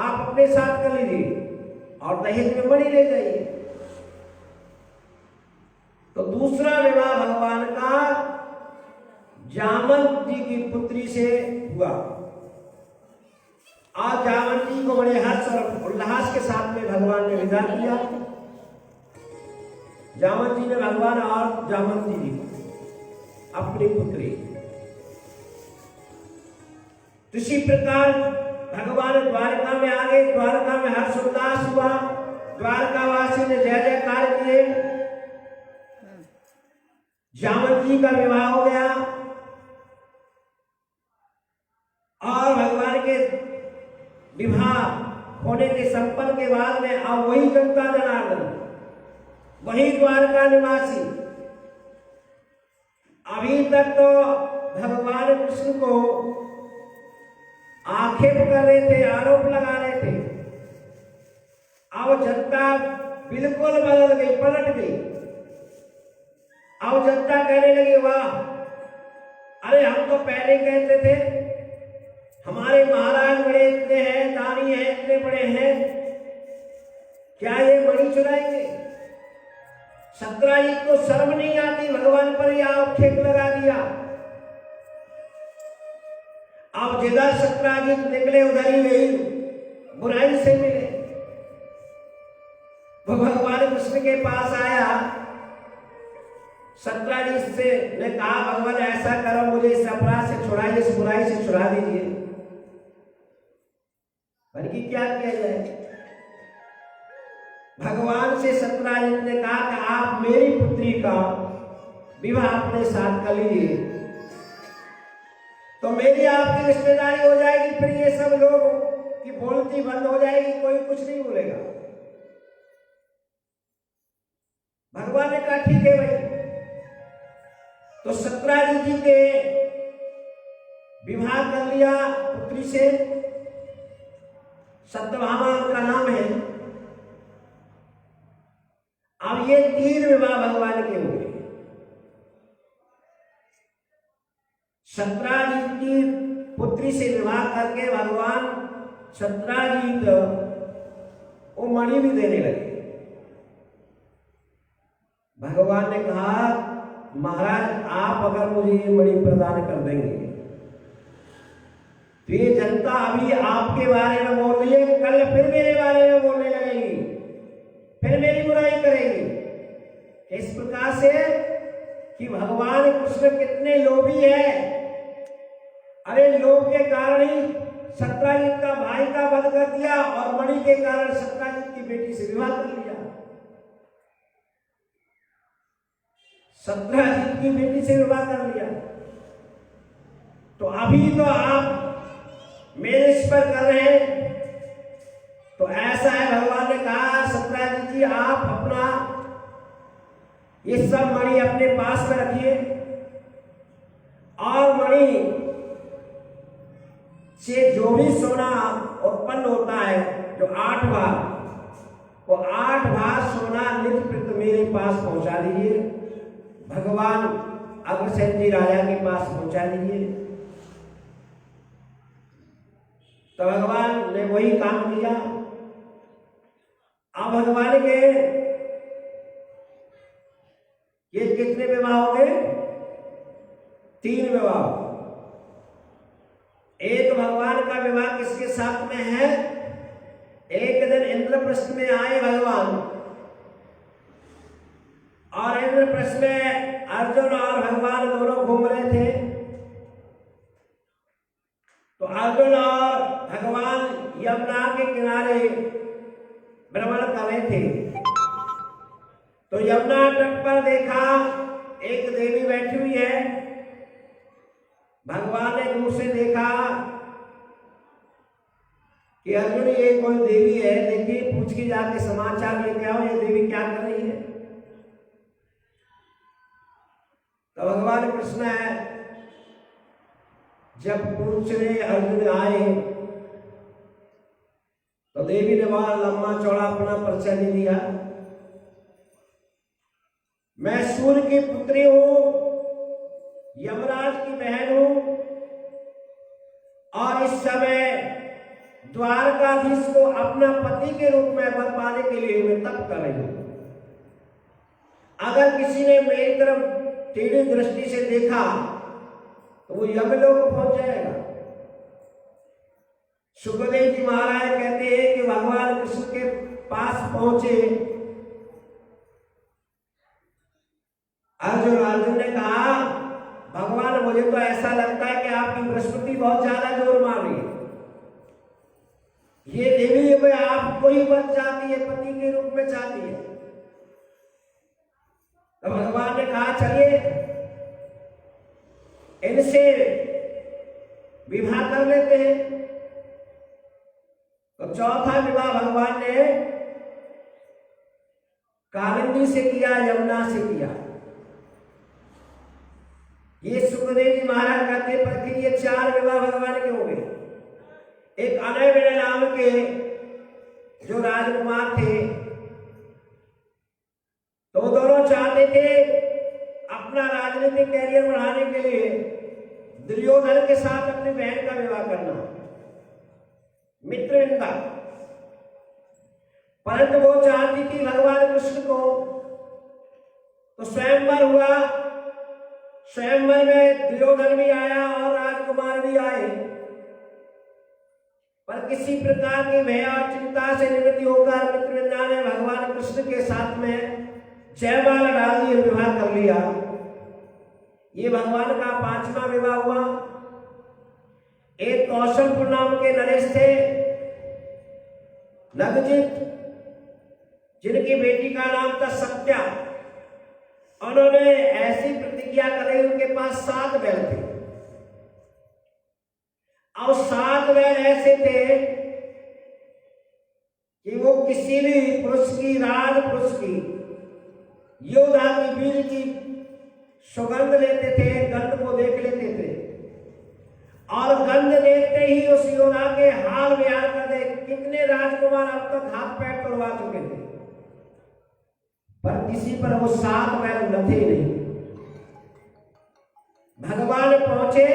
आप अपने साथ कर लीजिए और दहेज में मणि ले जाइए। तो दूसरा विवाह भगवान का जामवंत जी की पुत्री से हुआ। आज जामवंत जी को बड़े हर्ष और उल्लास के साथ में भगवान ने विदा किया। जामवंत जी ने भगवान और जामवंती जी अपनी पुत्री। इसी प्रकार भगवान द्वारका में आ गए। द्वारका में हर्ष उल्लास हुआ। द्वारकावासी ने जय जयकार किए। जामवंत जी का विवाह हो गया और भगवान के विवाह होने के संपन्न के बाद में अब वही जनता जनार्दन, वही द्वारका निवासी अभी तक तो भगवान कृष्ण को आक्षेप कर रहे थे, आरोप लगा रहे थे। अब जनता बिल्कुल बदल गई, पलट गई। अब जनता कहने लगी वाह, अरे हम तो पहले कहते थे हमारे महाराज बड़े इतने हैं, दानी हैं, इतने बड़े हैं, क्या ये मणि चुराएंगे। सत्राजित को शर्म नहीं आती, भगवान पर यह आक्षेप लगा दिया। अब जिधर सत्राजित निकले उधर ही गई, बुराई से मिले। वो भगवान कृष्ण के पास आया। सत्राजित से ने कहा भगवान ऐसा करो, मुझे इस अपराध से छुड़ाइए, इस बुराई से छुड़ा दीजिए। पर कि क्या किया जाए। भगवान से सत्राजित ने कहा कि आप मेरी पुत्री का विवाह अपने साथ कर लीजिए, तो मेरी आपकी रिश्तेदारी हो जाएगी। फिर ये सब लोग की बोलती बंद हो जाएगी, कोई कुछ नहीं बोलेगा। भगवान ने कहा ठीक है भाई। तो सत्राजित जी के विवाह कर लिया पुत्री से। सत्यभामा उनका नाम है। अब ये 3 विवाह भगवान के हुए। सत्राजित की पुत्री से विवाह करके भगवान सत्राजित वो मणि भी देने लगे। भगवान ने कहा महाराज आप अगर मुझे ये मणि प्रदान कर देंगे तो ये जनता अभी आपके बारे में बोल रही है, कल फिर मेरे बारे में बोलने लगेगी, फिर मेरी बुराई करेगी। इस प्रकार से कि भगवान कृष्ण कितने लोभी है। अरे लोभ के कारण ही सत्राजित का भाई का वध कर दिया और मणि के कारण सत्राजित की बेटी से विवाह कर लिया। सत्राजित की बेटी से विवाह कर लिया। तो अभी तो आप मेरे इस पर कर रहे हैं। तो ऐसा है, भगवान ने कहा सत्राजित जी आप अपना ये सब मणि अपने पास में रखिए और मणि से जो भी सोना उत्पन्न होता है, जो 8 बार, वो 8 बार सोना नित्य प्रति मेरे पास पहुंचा दीजिए, भगवान अग्रसेन जी राजा के पास पहुंचा दीजिए। तो भगवान ने वही काम किया। अब भगवान के ये कितने विवाह हो गए? 3 विवाह। एक भगवान का विवाह किसके साथ में है? एक दिन इंद्रप्रस्थ में आए भगवान, और इंद्रप्रस्थ में अर्जुन और भगवान दोनों घूम रहे थे। तो अर्जुन और भगवान यमुना के किनारे भ्रमण कर रहे थे। तो यमुना तट पर देखा एक देवी बैठी हुई है। भगवान ने दूर से देखा कि अर्जुन ये कोई देवी है, देखिए पूछ के जाके समाचार लेके आओ, ये देवी क्या कर रही है। तो भगवान कृष्ण है, जब पूछने अर्जुन आए तो देवी ने वहां लंबा चौड़ा अपना परिचय दे दिया। मैं सूर्य की पुत्री हूं, यमराज की बहन हूं, और इस समय द्वारकाधीश को अपना पति के रूप में वर पाने के लिए मैं तप कर रही हूं। अगर किसी ने मेरी तरफ टेढ़ी दृष्टि से देखा तो वो यमलोक पहुंच जाएगा। सुखदेव जी महाराज कहते हैं कि भगवान कृष्ण के पास पहुंचे अर्जुन ने कहा, भगवान मुझे तो ऐसा लगता है कि आपकी बृहस्पति बहुत ज्यादा जोर मार रही है। ये देवी में आपको ही बच जाती है, पति के रूप में चाहती है। तो भगवान ने कहा चलिए इनसे विवाह कर लेते हैं। तो चौथा विवाह भगवान ने कालिंदी से किया, यमुना से किया। ये सुखदेव जी महाराज कहते पर फिर ये 4 विवाह भगवान के हो गए। एक अनय नाम के जो राजकुमार थे, तो वो दोनों चाहते थे अपना राजनीतिक कैरियर बढ़ाने के लिए दुर्योधन के साथ अपनी बहन का विवाह करना, मित्रविंदा। परंतु वो चाहती थी भगवान कृष्ण को। तो स्वयंवर हुआ, स्वयंवर में दुर्योधन भी आया और राजकुमार भी आए, पर किसी प्रकार की भय और चिंता से निवृत्त होकर मित्रविंदा ने भगवान कृष्ण के साथ में जयमाला डाल दी, विवाह कर लिया। ये भगवान का 5वां विवाह हुआ। एक कौशलपुर नाम के नरेश थे, नगजित, जिनकी बेटी का नाम था सत्या। उन्होंने ऐसी प्रतिज्ञा करी, उनके पास 7 बैल थे, और 7 बैल ऐसे थे कि वो किसी भी पुरुष की, राज पुरुष की, योद्धा की, वीर की सुगंध लेते थे, गंध को देख लेते थे, और गंध देखते ही उस योद्धा के हाल बयान कर दे। कितने राजकुमार अब तक हाथ पैर तोड़वा चुके थे, पर किसी पर वो 7 बैल न थे नहीं। भगवान पहुंचे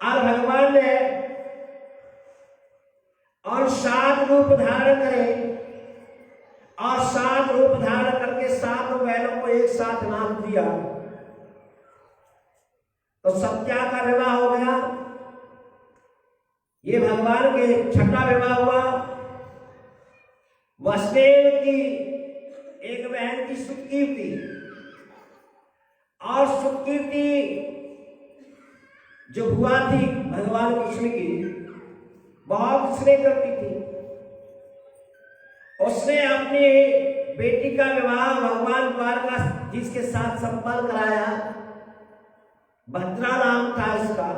और भगवान ने और 7 रूप धारण करे, और 7 रूप धारण करके 7 बैलों को एक साथ नाम दिया। तो सत्या का विवाह हो गया। ये भगवान के 6वां विवाह हुआ। वसुदेव की एक बहन की सुकीर्ति, और सुकीर्ति जो बुआ थी भगवान कृष्ण की, बहुत स्नेह करती थी। उसने अपनी बेटी का विवाह भगवान द्वारकाधीश के साथ संपन्न कराया। भद्रा नाम था इसका।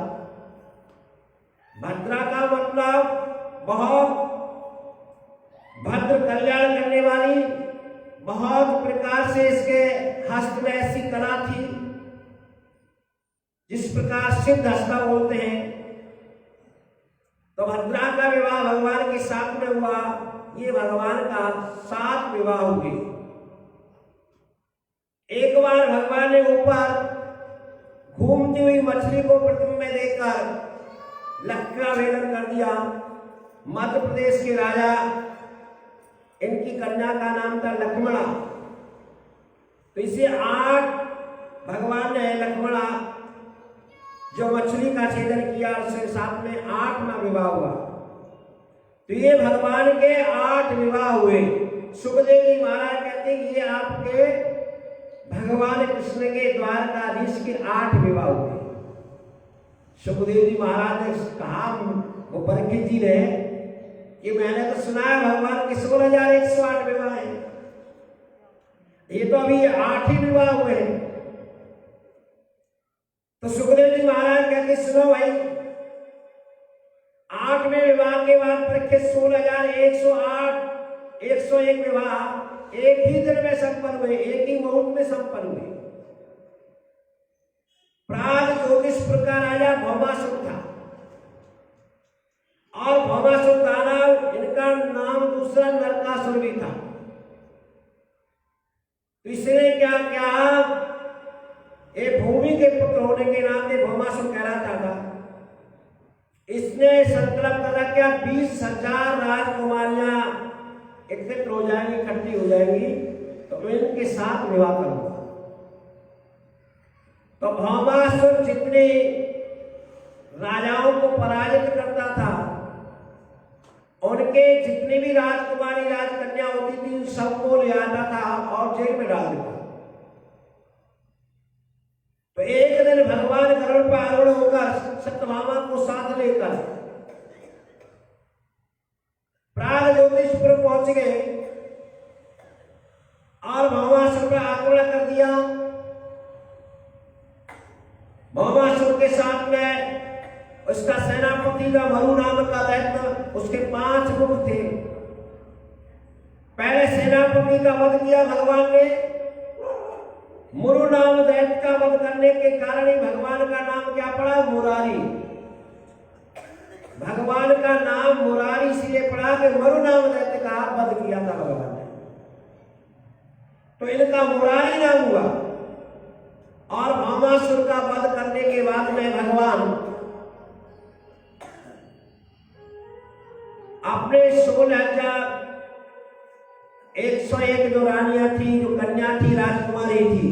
भद्रा का मतलब बहुत भद्र, कल्याण करने वाली। बहुत प्रकार से इसके हस्त में ऐसी कला थी, जिस प्रकार सिद्ध हस्ता बोलते हैं, तो भद्रा का विवाह भगवान के साथ में हुआ। ये भगवान का 7 विवाह हुए। एक बार भगवान ने ऊपर घूमती हुई मछली को प्रतिबिंब में देखकर लंका भेदन कर दिया। मध्य प्रदेश के राजा, इनकी कन्या का नाम था लक्ष्मणा। तो इसे 8 भगवान ने लक्ष्मणा जो मछली का छेदन किया, उसके साथ में 8वां विवाह हुआ। तो ये भगवान के 8 विवाह हुए। सुखदेव जी महाराज कहते हैं ये आपके भगवान कृष्ण के द्वारकाधीश के 8 विवाह हुए। सुखदेव जी महाराज ने कहा, वो परीक्षित जी ने, कि मैंने तो सुना है भगवान के 16,108 विवाह है, ये तो अभी 8 ही विवाह हुए हैं। तो सुखदेव जी महाराज कहते सुनो भाई, 8वें विवाह के बाद परीक्षित 16,108 101 विवाह एक ही दिन में संपन्न हुए, एक ही मुहूर्त में संपन्न हुए। प्राग ज्योतिषपुर का राजा भौमासुर था, और भौमासुर का नाम, इनका नाम दूसरा नरकासुर भी था। तो इसने क्या किया, ये भूमि के पुत्र होने के नाते भौमासुर कहलाता था। इसने संकल्प करा क्या 20,000 राजकुमारियां एकत्रित हो जाएंगी, इकट्ठी हो जाएंगी, तो मैं इनके साथ विवाह करूंगा। तो भौमासुर जितने राजाओं को पराजित करता था, उनके जितने भी राजकुमारी राजकन्या होती थी, सबको ले आता था और जेल में डाल देता। तो एक दिन भगवान गरुड़ पर आरूढ़ होकर सत्यभामा को साथ लेकर प्राग ज्योतिषपुर पहुंच गए और भौमासुर पर आक्रमण कर दिया। भौमासुर के साथ में उसका सेनापति का मरु नाम का दैत्य, उसके 5 मुख थे। पहले सेनापति का वध किया भगवान ने। मुरु नाम दैत्य का वध करने के कारण ही भगवान का नाम क्या पड़ा, मुरारी। भगवान का नाम मुरारी इसलिए पड़ा कि मरु नाम दैत्य का वध किया था भगवान ने, तो इनका मुरारी नाम हुआ। और भौमासुर का वध करने के बाद में भगवान अपने 16,101 जो रानियां थी, जो कन्या थी, राजकुमारी थी,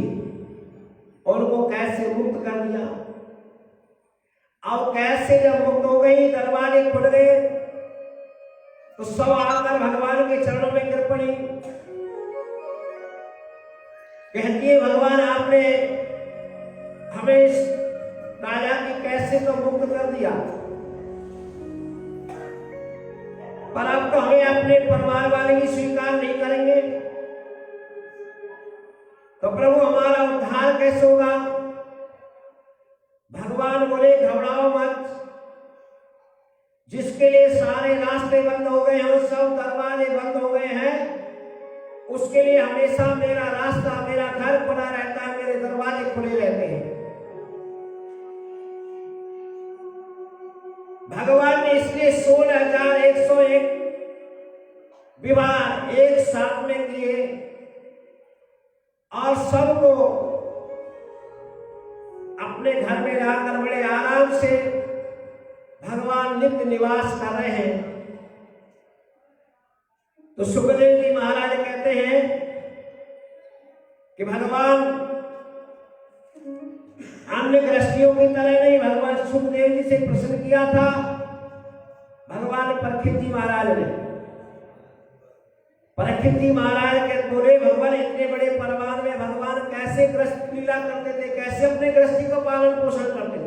उनको कैसे मुक्त कर दिया। अब कैसे जब मुक्त हो गई, दरवाजे खुल गए, तो सब आकर भगवान के चरणों में गिर पड़ी। कहती है भगवान आपने हमें इस राजा की कैसे तो मुक्त कर दिया, पर अब तो हमें अपने परिवार वाले भी स्वीकार नहीं करेंगे, तो प्रभु हमारा उद्धार कैसे होगा। भगवान बोले घबराओ मत, जिसके लिए सारे रास्ते बंद हो गए हैं, सब दरवाजे बंद हो गए हैं, उसके लिए हमेशा मेरा रास्ता, मेरा घर खुला रहता है, मेरे दरवाजे खुले रहते हैं। भगवान ने इसलिए 16,101 विवाह एक साथ में किए और सबको अपने घर में रहकर बड़े आराम से भगवान नित्य निवास कर रहे हैं। तो सुखदेव जी महाराज कहते हैं कि भगवान अन्य गृहस्थियों की तरह नहीं, भगवान सुखदेव जी से प्रश्न किया था भगवान परीक्षित जी महाराज ने। परीक्षित जी महाराज के बोले भगवान इतने बड़े परिवार में भगवान कैसे गृहस्थ लीला करते थे, कैसे अपने गृहस्थी को पालन पोषण करते थे।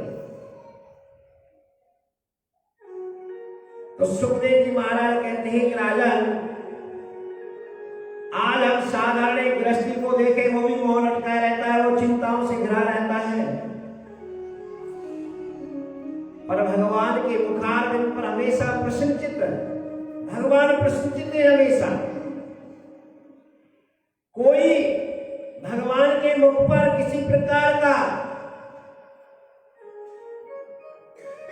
तो सुखदेव जी महाराज कहते हैं कि राजन, आज हम साधारण गृहस्थी को देखे, वो भी मोह लटकाया रहता है, वो चिंताओं से घिरा रहता है, पर भगवान के मुखारविंद पर हमेशा प्रसन्नचित, भगवान प्रसन्नचित है हमेशा। कोई भगवान के मुख पर किसी प्रकार का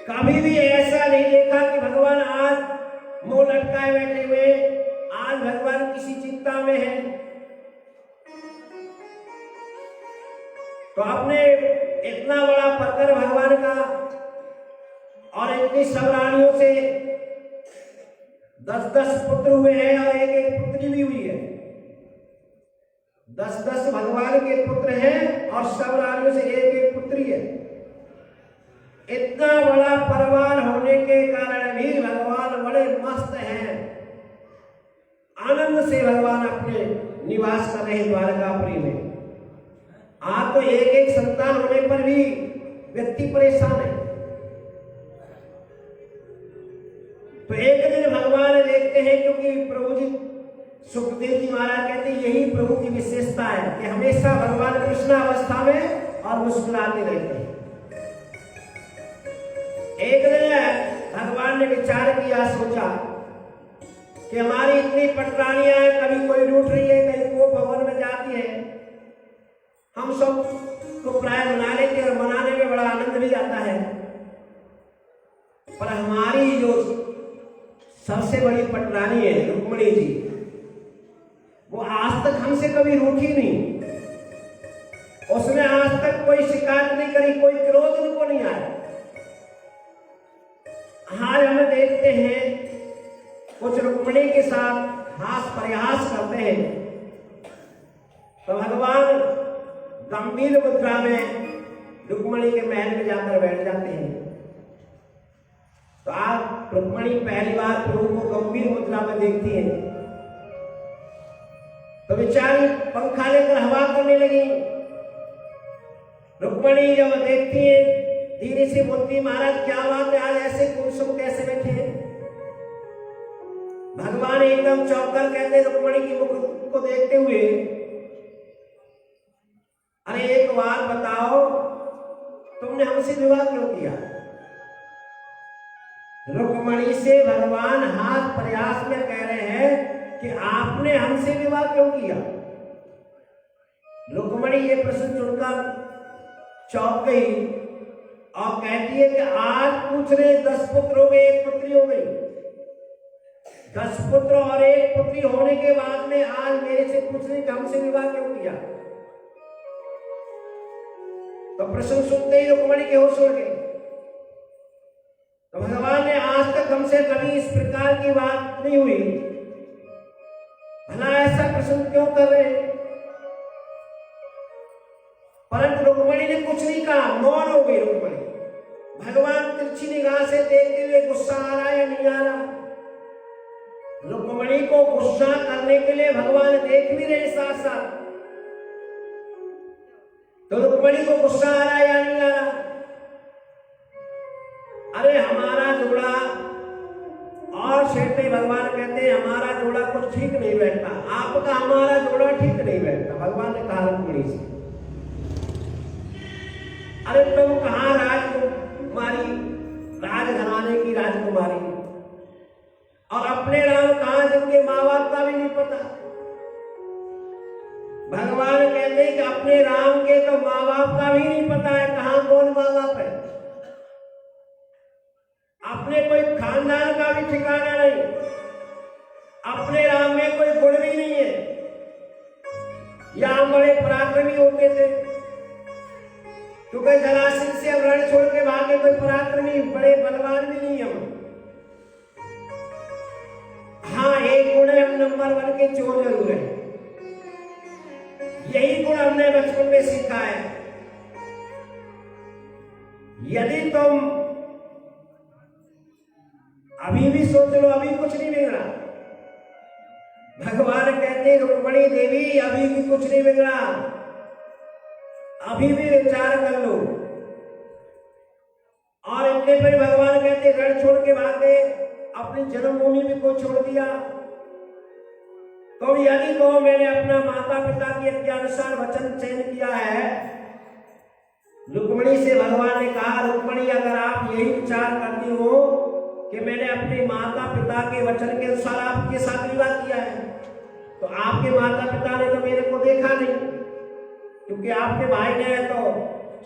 कभी भी ऐसा नहीं देखा कि भगवान आज मुंह लटकाए बैठे हुए, आज भगवान किसी चिंता में है। तो आपने इतना बड़ा प्रकर भगवान का और इतनी सब रानियों से 10-10 पुत्र हुए हैं और एक पुत्री भी हुई है। 10-10 भगवान के पुत्र हैं और सब रानियों से एक पुत्री है। इतना बड़ा परिवार होने के कारण भी भगवान बड़े मस्त हैं, आनंद से भगवान अपने निवास कर रहे द्वारकापुरी में। आज तो एक संतान होने पर भी व्यक्ति परेशान है। तो एक दिन भगवान देखते हैं, क्योंकि प्रभु जी सुखदेव जी महाराज कहते हैं यही प्रभु की विशेषता है कि हमेशा भगवान कृष्ण अवस्था में और मुस्कुराते रहते हैं। एक दिन भगवान ने विचार किया, सोचा कि हमारी इतनी पटरानियां हैं, कभी कोई रूठ रही है, कहीं को भवन में जाती है, हम सब को प्राय मना लेते हैं और मनाने में बड़ा आनंद भी आता है। पर हमारी जो सबसे बड़ी पटरानी है रुक्मिणी जी, वो आज तक हमसे कभी रूठी नहीं, उसने आज तक कोई शिकायत नहीं करी, कोई क्रोध उनको नहीं आया। आज हम देखते हैं कुछ रुक्मिणी के साथ हास प्रयास करते हैं, तो भगवान गंभीर मुद्रा में रुक्मिणी के महल में जाकर बैठ जाते हैं। तो आज रुक्मिणी पहली बार प्रभु को गंभीर मुद्रा में देखती है, तो बेचारी पंखा लेकर हवा करने लगी। रुक्मिणी जब देखती है, धीरे से बोलती, महाराज क्या बात है, आज ऐसे कुसुम कैसे बैठे हैं? भगवान एकदम चौंक कर कहते रुक्मिणी की मुख को देखते हुए, अरे एक बात बताओ, तुमने हमसे विवाह क्यों किया? रुक्मिणी से भगवान हाथ प्रयास में कह रहे हैं कि आपने हमसे विवाह क्यों किया? रुक्मिणी ये प्रश्न सुनकर चौंक गई और कहती है कि आज पूछ रहे 10 पुत्र हो गए, 1 पुत्री हो गई। 10 पुत्र और 1 पुत्री होने के बाद में आज मेरे से पूछ रहे कि हमसे विवाह क्यों किया? तो प्रश्न सुनते ही रुक्मिणी के होश उड़ गए। तो भगवान ने आज तक हमसे कभी इस प्रकार की बात नहीं हुई, भला ऐसा प्रश्न क्यों कर रहे हैं? परंतु रुक्मिणी ने कुछ नहीं कहा, मौन हो गई रुक्मिणी। भगवान तिरछी निगाह से देखते हुए गुस्सा आ रहा है या नहीं आ रहा? रुक्मिणी को गुस्सा करने के लिए भगवान देख भी रहे साथ साथ। तो रुक्मिणी को गुस्सा आ रहा है या नहीं आ रहा? अरे हमारा जोड़ा, और शेर में भगवान कहते हैं हमारा जोड़ा कुछ ठीक नहीं बैठता, आपका हमारा जोड़ा ठीक नहीं बैठता। भगवान ने कहा रुक्मिणी से, अरे तुम कहां राजकुमारी, राजघराने की राजकुमारी, और अपने राम कहां जिनके माँ बाप का भी नहीं पता? भगवान कहते हैं कि अपने राम के तो माँ बाप का भी नहीं पता है, कहां कौन माँ बाप है। अपने कोई खानदान का भी ठिकाना नहीं, अपने राम में कोई गुण भी नहीं है। यहां बड़े पराक्रमी होते थे, क्योंकि जरासंध से अब रण छोड़ के भागे, कोई पराक्रमी बड़े बलवान भी नहीं हम। हाँ, एक गुण है, हम नंबर 1 के चोर जरूर है। यही गुण हमने बचपन में सीखा है। यदि तुम अभी भी सोच लो, अभी कुछ नहीं बिगड़ा। भगवान कहते हैं रुक्मिणी देवी अभी भी कुछ नहीं बिगड़ा, अभी भी विचार कर लो। और इतने पर भगवान कहते रण छोड़ के भागे, अपनी जन्मभूमि भी को छोड़ दिया। तो यदि तो मैंने अपना माता पिता की अनुसार वचन चयन किया है। रुक्मिणी से भगवान ने कहा, रुक्मिणी अगर आप यही विचार करती हो कि मैंने अपने माता पिता के वचन के अनुसार आपके साथ विवाह किया है, तो आपके माता पिता ने तो मेरे को देखा नहीं, क्योंकि आपके भाई ने तो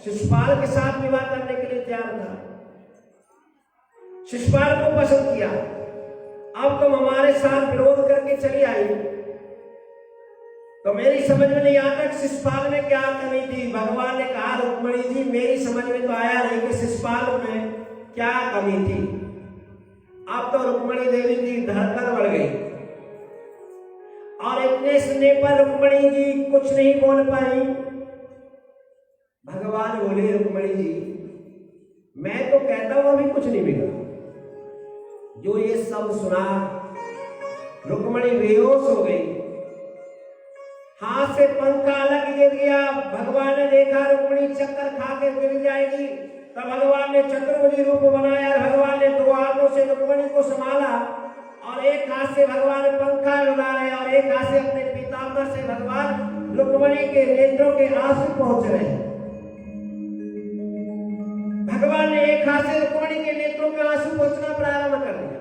शिशुपाल के साथ विवाह करने के लिए तैयार था। शिशुपाल को पसंद किया। अब तुम हमारे साथ विरोध करके चली आई, तो मेरी समझ में नहीं आता कि शिशुपाल में क्या कमी थी। भगवान ने कहा रुक्मिणी जी मेरी समझ में तो आया नहीं कि शिशुपाल में क्या कमी थी। अब तो रुक्मिणी देवी की धड़कन बढ़ गई और इतने सुनने पर रुक्मिणी जी कुछ नहीं बोल पाई। भगवान बोले रुक्मिणी जी मैं तो कहता हूं अभी कुछ नहीं बिगड़ा। जो ये सब सुना रुक्मिणी बेहोश हो गई, हाथ से पंखा अलग गिर गया। भगवान ने देखा रुक्मिणी चक्कर खा के गिर जाएगी, तब भगवान ने चतुर्भुज रूप बनाया। भगवान ने दो हाथों से रुक्मिणी को संभाला और एक हाथ से भगवान पंखा लगा रहे और एक हाथ से अपने पीताम्बर से भगवान रुक्मिणी के नेत्रों के आंसू पहुंच रहे। भगवान ने एक हाथ से रुक्मिणी के नेत्रों के आंसू पहुंचना प्रारंभ कर दिया।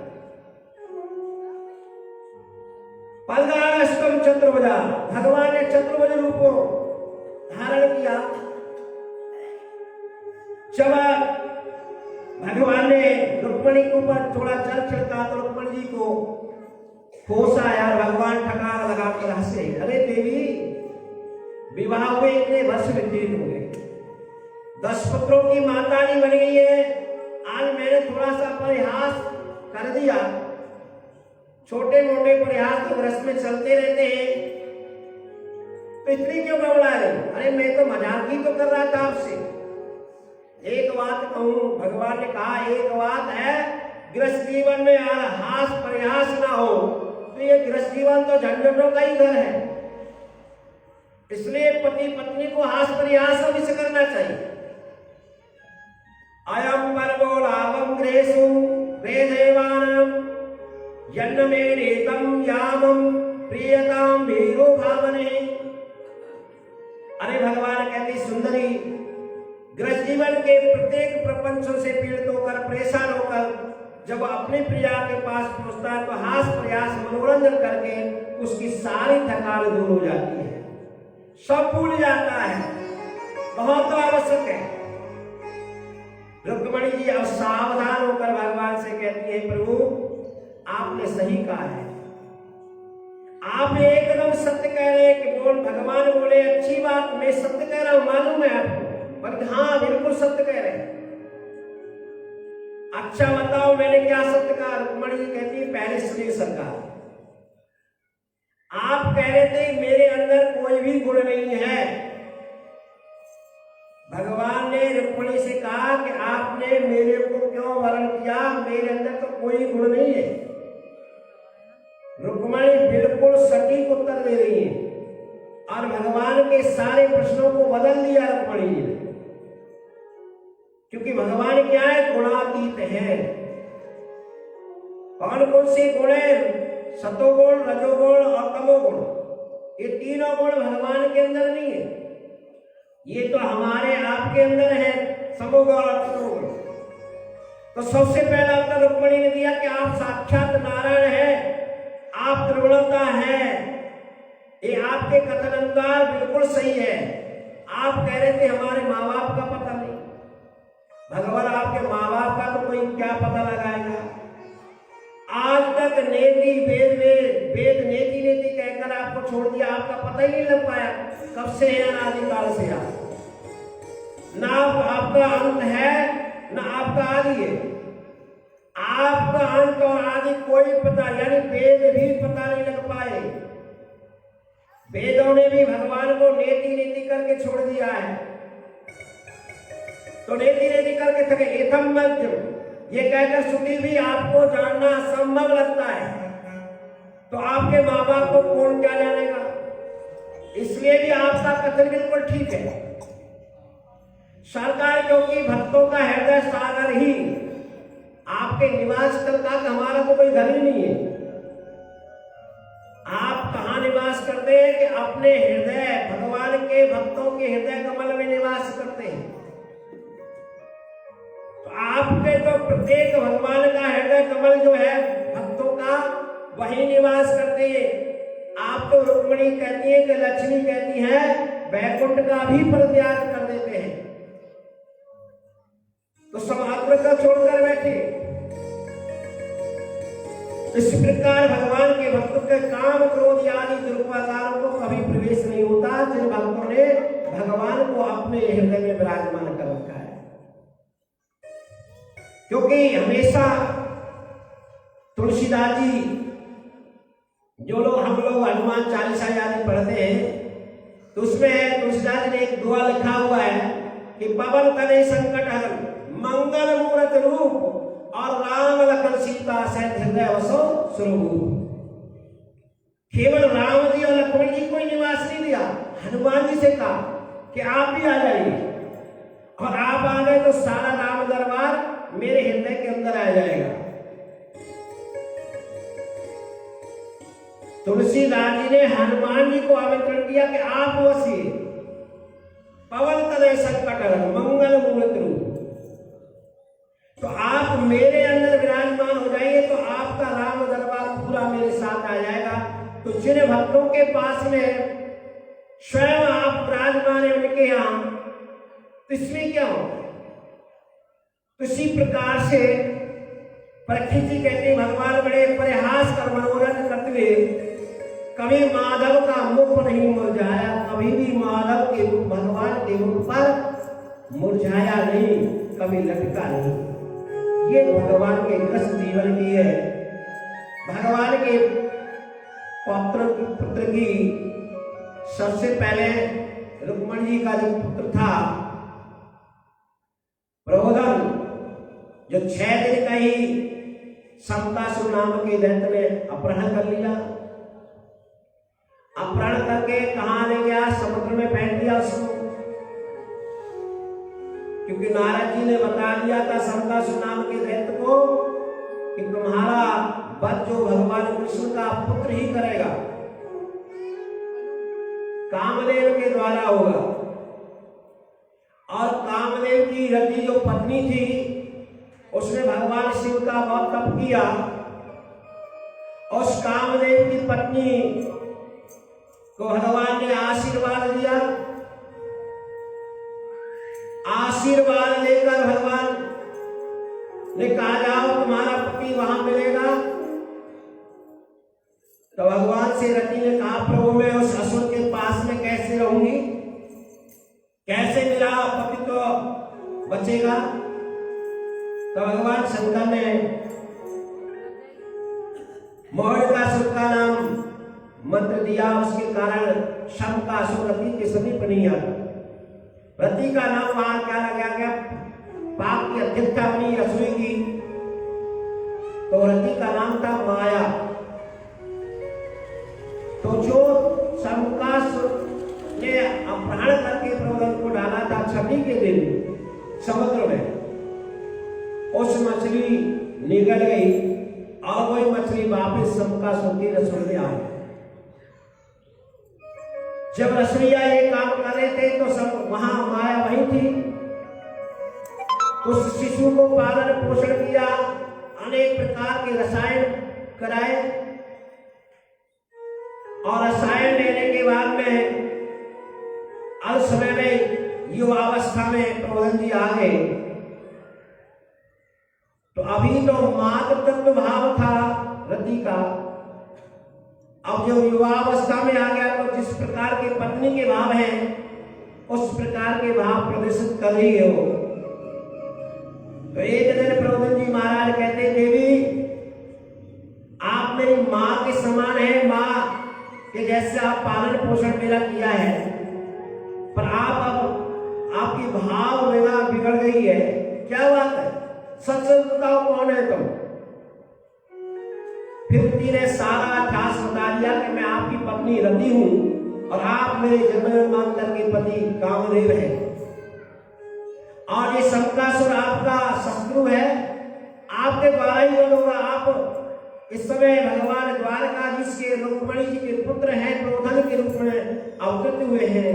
पलगास्तम चतुर्भुजा, भगवान ने चतुर्भुज रूप धारण किया। जब भगवान ने रुक्मिणी के ऊपर थोड़ा जल छिड़का तो रुक्मिणी जी को होश आया। भगवान ठकार लगाकर हंसे, अरे देवी विवाह हुए इतने वर्ष व्यतीत हो गए, 10 पुत्रों की मातानी बन गई है, आज मैंने थोड़ा सा प्रयास कर दिया। छोटे मोटे प्रयास तो ग्रस्त में चलते रहते हैं, तो इतनी क्यों घबरा रही? अरे मैं तो मजाक ही तो कर रहा था आपसे। एक बात कहूं, भगवान ने कहा एक बात है, गृहस्थ जीवन में हास प्रयास ना हो तो ये गृहस्थ जीवन तो झंझटों का ही घर है। इसलिए पति पत्नी को हास प्रयास अवश्य करना चाहिए। अयम पर्वो लाभम गृहेषु वेदेवानां जन्मे रेतम यामम प्रियताम वीरो भावने। अरे भगवान कहते सुंदरी, गृह जीवन के प्रत्येक प्रपंचों से पीड़ित होकर परेशान होकर जब अपने प्रिया के पास पहुंचता है तो हास प्रयास मनोरंजन करके उसकी सारी थकान दूर हो जाती है, सब भूल जाता है। बहुत आवश्यक है। रुक्मिणी जी अब सावधान होकर भगवान से कहती है प्रभु आपने सही कहा है, आप एकदम सत्य कह रहे हैं। कि बोल भगवान बोले अच्छी बात, मैं सत्य कह रहा हूं मालूम है आपको, पर हाँ बिल्कुल सत्य कह रहे हैं। अच्छा बताओ मैंने क्या सत्य कहा? रुक्मिणी जी कहती है पहले सुनिए सरकार, आप कह रहे थे मेरे अंदर कोई भी गुण नहीं है। भगवान ने रुक्मिणी से कहा कि आपने मेरे को क्यों वर्ण किया, मेरे अंदर तो कोई गुण नहीं है। रुक्मिणी बिल्कुल सटीक उत्तर दे रही है और भगवान के सारे प्रश्नों को बदल दिया रुक्मिणी जी ने, क्योंकि भगवान क्या है? गुणातीत है। कौन कौन से गुण है? सतोगुण, रजोगुण और तमोगुण, ये तीनों गुण भगवान के अंदर नहीं है, ये तो हमारे आपके अंदर है, समोगुण और तमोगुण। तो सबसे पहला उत्तर रुक्मिणी ने दिया कि आप साक्षात नारायण है, आप त्रिगुणता है। ये आपके कथन अनुसार बिल्कुल सही है। आप कह रहे थे हमारे माँ बाप का पता नहीं, भगवान आपके माँ बाप का तो कोई क्या पता लगाएगा? आज तक नेति वेद नेति नेति कहकर आपको छोड़ दिया, आपका पता ही नहीं लग पाया कब से है, अनादिकाल से आप ना आपका अंत है ना आपका आदि है। आपका अंत और आदि कोई पता, यानी वेद भी पता नहीं लग पाए। वेदों ने भी भगवान को नेति नेति करके छोड़ दिया है। तो नेति नेति करके थके एथम मध्यम, ये कहकर सुनी भी आपको जानना असंभव लगता है, तो आपके माँ बाप को कौन क्या जानेगा? इसलिए भी आपका कथन बिल्कुल ठीक है। सरकार क्योंकि भक्तों का हृदय सागर ही आपके निवास करता, हमारा तो कोई घर ही नहीं है। आप कहाँ निवास करते हैं? कि अपने हृदय, भगवान के भक्तों के हृदय कमल में निवास करते हैं। तो आपके तो प्रत्येक भगवान का हृदय कमल जो है भक्तों का, वही निवास करते हैं। आप तो रुक्मिणी कहती है कि लक्ष्मी कहती है वैकुंठ का भी परित्याग कर देते हैं, तो समाग्र का छोड़कर बैठे। इस प्रकार भगवान के भक्तों के काम क्रोध आदि दुर्वाचारों को कभी प्रवेश नहीं होता जिन भक्तों ने भगवान को अपने हृदय में विराजमान कर रखा है। क्योंकि हमेशा तुलसीदास जी, जो लोग हम लोग हनुमान चालीसा आदि पढ़ते हैं, तो उसमें तुलसीदास जी ने एक दुआ लिखा हुआ है कि पवन तनय संकट हरन मंगल मूर्त रूप और राम लखन सीता सहित हृदय वसो स्वरूप। केवल राम जी और लक्ष्मण जी को निवास नहीं दिया, हनुमान जी से कहा कि आप भी आ जाइए, और आप आ गए तो सारा राम दरबार मेरे हृदय के अंदर आ जाएगा। तुलसीदास जी ने हनुमान जी को आमंत्रण किया कि आप वसीए पवन तनय संकट हरन मंगल मूर्त रूप, तो आप मेरे अंदर विराजमान हो जाइए तो आपका राम दरबार पूरा मेरे साथ आ जाएगा। तो जिन भक्तों के पास में स्वयं आप विराजमान है उनके यहां, तो इसमें क्या हो? तो इसी प्रकार से परीक्षित जी कहते भगवान बड़े परिहास कर मनोरंजन करते हुए, कभी माधव का मुख नहीं मुरझाया, कभी भी माधव के रूप भगवान के रूप पर मुरझाया नहीं, कभी लटका नहीं। ये भगवान के कृष्ण जीवन की है। भगवान के पुत्र की सबसे पहले रुक्मणी जी का जो पुत्र था प्रबोधन, जो 6 दिन का ही शंकासुर नाम के दैत्य ने अपहरण कर लिया। अपहरण करके कहां ले गया? समुद्र में फेंक दिया उसको, क्योंकि नारद जी ने बता दिया था शंकासुर नाम के दैत्य को कि तुम्हारा वध जो भगवान कृष्ण का पुत्र ही करेगा, कामदेव के द्वारा होगा। और कामदेव की रति जो पत्नी थी, उसने भगवान शिव का बहुत तप किया। उस कामदेव की पत्नी को भगवान ने आशीर्वाद दिया। आशीर्वाद लेकर भगवान ने कहा जाओ तुम्हारा पति वहां मिलेगा। तो भगवान से रति ने कहा प्रभु मैं उस असुर के पास में कैसे रहूंगी, कैसे मेरा पति तो बचेगा? तो भगवान शंकर ने मोहड़कासुर का नाम मंत्र दिया, उसके कारण शंकासुर रति के समीप नहीं आता। रति का नाम वहां क्या लगा गया? पाप की अध्यक्षता बनी असुरी की, तो रति का नाम था माया। तो जो शंकासुर ने अपहरण करके प्रबोधन को डाला था 6 के दिन समुद्र में, उस मछली निगल गई और वही मछली वापिस शंकासुर की रसोई में आ गई। जब रसोईया ये काम कर रहे थे तो सब वहां माया वही थी। उस शिशु को पालन पोषण किया, अनेक प्रकार के रसायन कराए, और रसायन लेने के बाद में अल्प समय में युवावस्था में प्रबोधन जी आ गए। तो अभी तो मातृ तत्व भाव था रति का, अब जब युवावस्था में आ गया तो जिस प्रकार के पत्नी के भाव हैं उस प्रकार के भाव प्रदर्शित कर रही है वो। तो एक दिन प्रबोधन जी महाराज कहते देवी आप मेरी माँ के समान है, माँ के जैसे आप पालन पोषण मेरा किया है, पर आप अब आपकी भाव मेरा बिगड़ गई है। क्या बात है? सच बताओ कौन है तुम? फिर उसी ने सारा ठास बता दिया कि मैं आपकी पत्नी रति हूं और आप मेरे जन्मांतर के पति कामदेव है, और ये शंकासुर आपका शत्रु है, आपके द्वारा ही होगा। आप इस समय भगवान द्वारकाधीश के रुक्मणी जी के पुत्र हैं, प्रबोधन के रूप में अवतरित हुए हैं।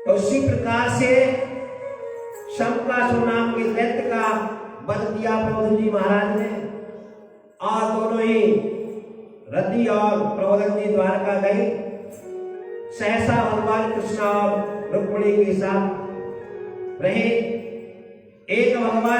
तो उसी प्रकार से शंकासुर नाम के दैत्य का वध किया प्रबोधन जी महाराज ने, और दोनों ही रति और प्रबोधन जी द्वारका गए। सहसा भगवान कृष्ण और रुक्मणी के साथ रहे। एक भगवान